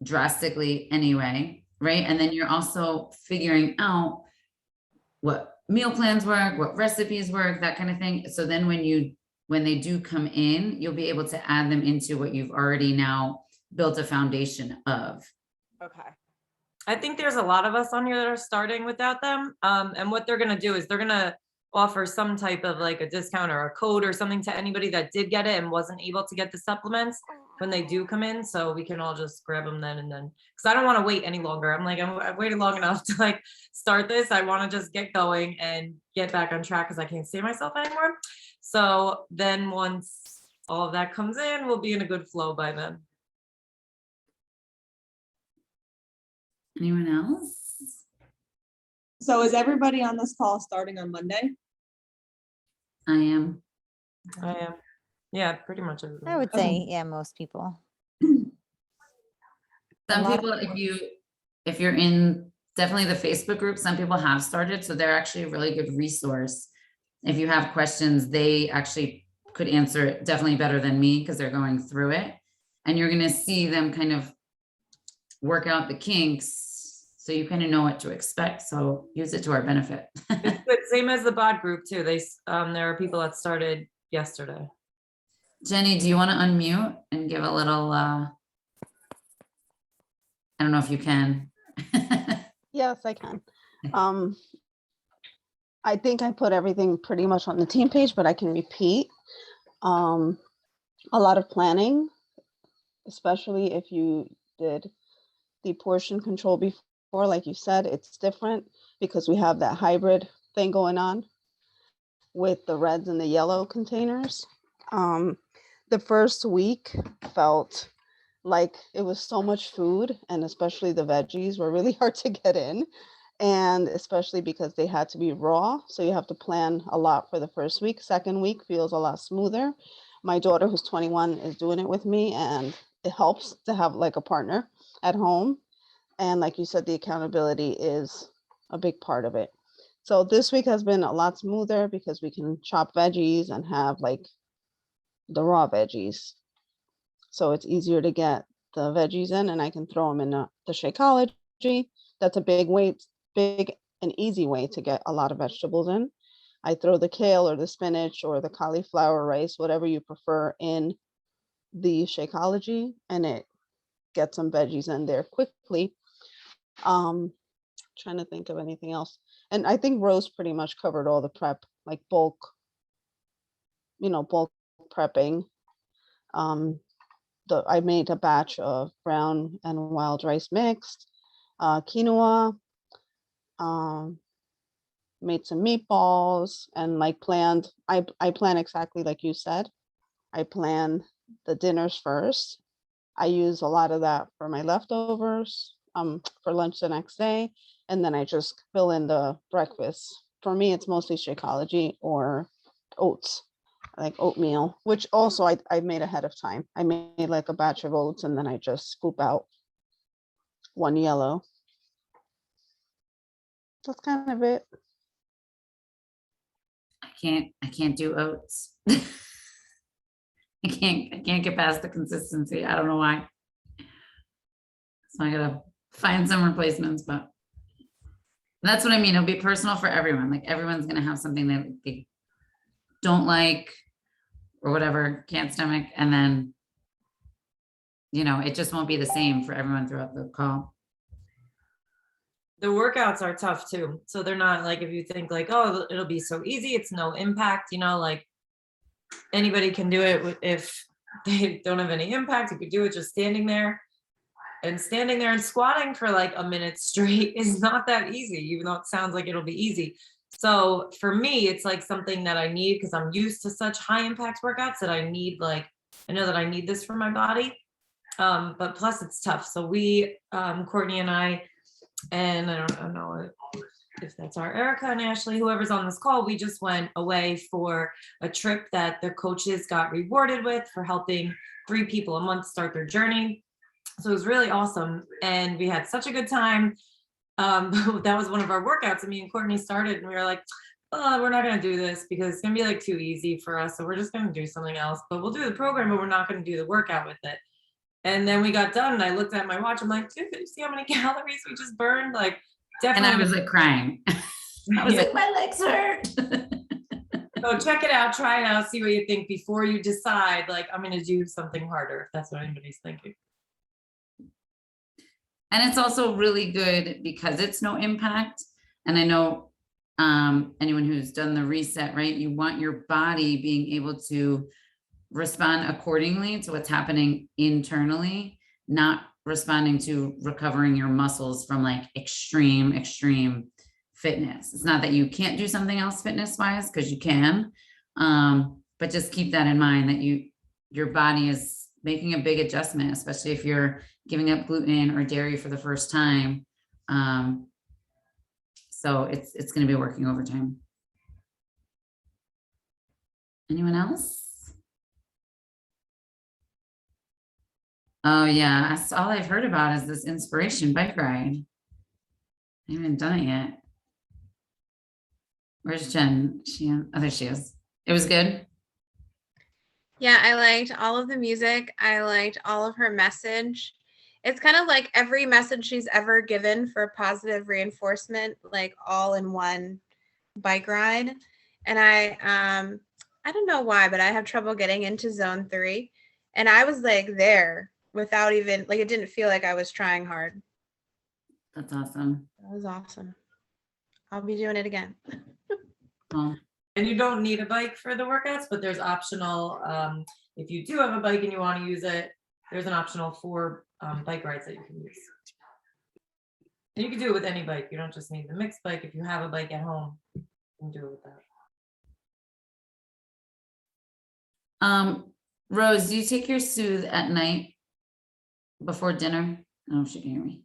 drastically anyway, right? And then you're also figuring out what meal plans work, what recipes work, that kind of thing. So then when they do come in, you'll be able to add them into what you've already now built a foundation of. Okay. I think there's a lot of us on here that are starting without them. And what they're gonna do is they're gonna offer some type of like a discount or a code or something to anybody that did get it and wasn't able to get the supplements when they do come in. So we can all just grab them then and then, because I don't want to wait any longer. I'm like, I've waited long enough to like start this. I want to just get going and get back on track because I can't see myself anymore. So then once all of that comes in, we'll be in a good flow by then. Anyone else? So is everybody on this call starting on Monday? I am. I am. Yeah, pretty much. I would say, yeah, most people. Some people, if you're in definitely the Facebook group, some people have started. So they're actually a really good resource. If you have questions, they actually could answer it definitely better than me because they're going through it. And you're going to see them kind of work out the kinks. So you kind of know what to expect. So use it to our benefit. It's good. Same as the bot group too. There are people that started yesterday. Jenny, do you want to unmute and give a little, I don't know if you can. Yes, I can. I think I put everything pretty much on the team page, but I can repeat. A lot of planning, especially if you did the portion control before before, like you said, it's different because we have that hybrid thing going on with the reds and the yellow containers. The first week felt like it was so much food, and especially the veggies were really hard to get in. And especially because they had to be raw. So you have to plan a lot for the first week. Second week feels a lot smoother. My daughter, who's 21, is doing it with me, and it helps to have like a partner at home. And like you said, the accountability is a big part of it. So this week has been a lot smoother because we can chop veggies and have like the raw veggies. So it's easier to get the veggies in, and I can throw them in the Shakeology. That's a big and easy way to get a lot of vegetables in. I throw the kale or the spinach or the cauliflower rice, whatever you prefer, in the Shakeology, and it gets some veggies in there quickly. Trying to think of anything else. And I think Rose pretty much covered all the prep, like bulk prepping. I made a batch of brown and wild rice mixed, quinoa, made some meatballs, and like planned, I plan exactly like you said. I plan the dinners first. I use a lot of that for my leftovers for lunch the next day, and then I just fill in the breakfast. For me, it's mostly Shakeology or oats, like oatmeal, which also I made ahead of time. I made like a batch of oats, and then I just scoop out one yellow. That's kind of it. I can't do oats. I can't get past the consistency. I don't know why. So I gotta find some replacements, but that's what I mean. It'll be personal for everyone. Like everyone's gonna have something that they don't like or whatever, can't stomach, and then it just won't be the same for everyone throughout the call. The workouts are tough too. So they're not like, if you think like, oh, it'll be so easy, it's no impact, like anybody can do it if they don't have any impact. You could do it just standing there and squatting for like a minute straight is not that easy, even though it sounds like it'll be easy. So for me, it's like something that I need because I'm used to such high impact workouts that I need, like, I know that I need this for my body. But plus it's tough. So we, Courtney and I don't know if that's our Erica and Ashley, whoever's on this call, we just went away for a trip that the coaches got rewarded with for helping 3 people a month start their journey. So it was really awesome. And we had such a good time. That was one of our workouts. And me and Courtney started and we were like, oh, we're not going to do this because it's going to be like too easy for us. So we're just going to do something else, but we'll do the program, but we're not going to do the workout with it. And then we got done and I looked at my watch. I'm like, dude, did you see how many calories we just burned? Like, definitely. And I was like crying. I was like, my legs hurt. So check it out, try it out, see what you think before you decide, like, I'm going to do something harder, if that's what anybody's thinking. And it's also really good because it's no impact. And I know anyone who's done the reset, right? You want your body being able to respond accordingly to what's happening internally, not responding to recovering your muscles from like extreme fitness. It's not that you can't do something else fitness wise, because you can, but just keep that in mind that your body is making a big adjustment, especially if you're giving up gluten or dairy for the first time. So it's going to be working overtime. Anyone else? Oh yeah, that's all I've heard about is this inspiration bike ride. I haven't done it yet. Where's Jen? Oh, there she is. It was good. Yeah, I liked all of the music. I liked all of her message. It's kind of like every message she's ever given for positive reinforcement, like all in one bike ride. And I don't know why, but I have trouble getting into zone 3. And I was like there without even, like, it didn't feel like I was trying hard. That's awesome. That was awesome. I'll be doing it again. Oh. And you don't need a bike for the workouts, but there's optional, if you do have a bike and you want to use it, there's an optional 4 bike rides that you can use. And you can do it with any bike. You don't just need the mixed bike. If you have a bike at home, you can do it with that. Rose, do you take your soothe at night before dinner? I don't know if she can hear me.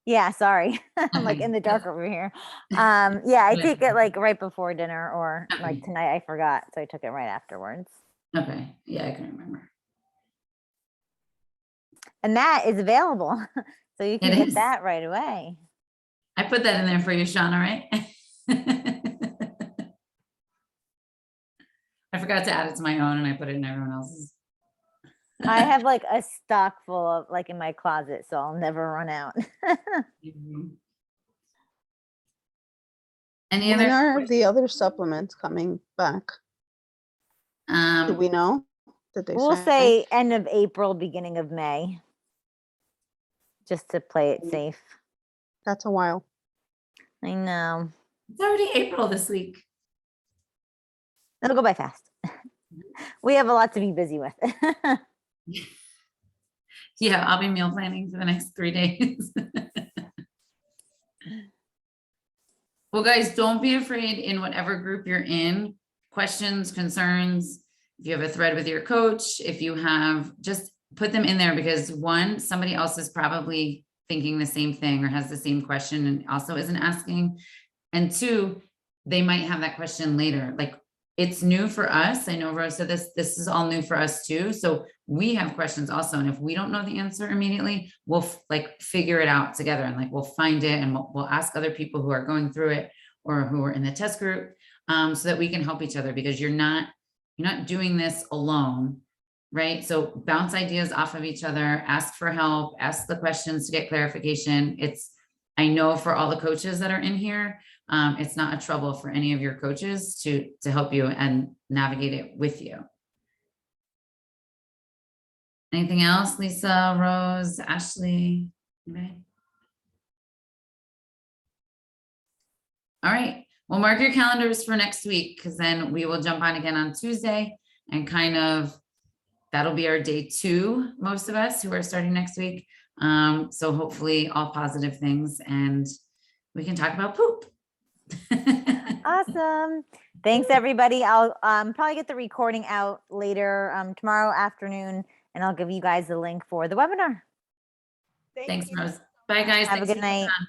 Yeah, sorry. I'm like in the dark over here. Yeah, I take it like right before dinner, or Okay. like tonight I forgot, so I took it right afterwards. Okay, yeah, I can remember. And that is available. So you can It get is. that right away. I put that in there for you, Shauna, right? I forgot to add it to my own and I put it in everyone else's. I have like a stock full of like in my closet, so I'll never run out. Mhm. Any When other? are the other supplements coming back? Do we know? Did they We'll say? say end of April, beginning of May, just to play it safe. That's a while. I know. It's already April this week. It'll go by fast. We have a lot to be busy with. Yeah, I'll be meal planning for the next 3 days. Well, guys, don't be afraid in whatever group you're in. Questions, concerns, if you have a thread with your coach, if you have, just put them in there, because one, somebody else is probably thinking the same thing or has the same question and also isn't asking. And two, they might have that question later. Like, it's new for us. I know Rose said this is all new for us too. So we have questions also. And if we don't know the answer immediately, we'll like figure it out together, and like, we'll find it, and we'll ask other people who are going through it or who are in the test group, so that we can help each other, because you're not doing this alone, right? So bounce ideas off of each other, ask for help, ask the questions to get clarification. I know for all the coaches that are in here, it's not a trouble for any of your coaches to help you and navigate it with you. Anything else, Lisa, Rose, Ashley? Okay. All right. Well, mark your calendars for next week, because then we will jump on again on Tuesday, and kind of that'll be our day 2, most of us who are starting next week. So hopefully all positive things, and we can talk about poop. Awesome. Thanks, everybody. I'll probably get the recording out later tomorrow afternoon, and I'll give you guys the link for the webinar. Thanks, Rose. Bye, guys. Have a Thanks good for coming night. on.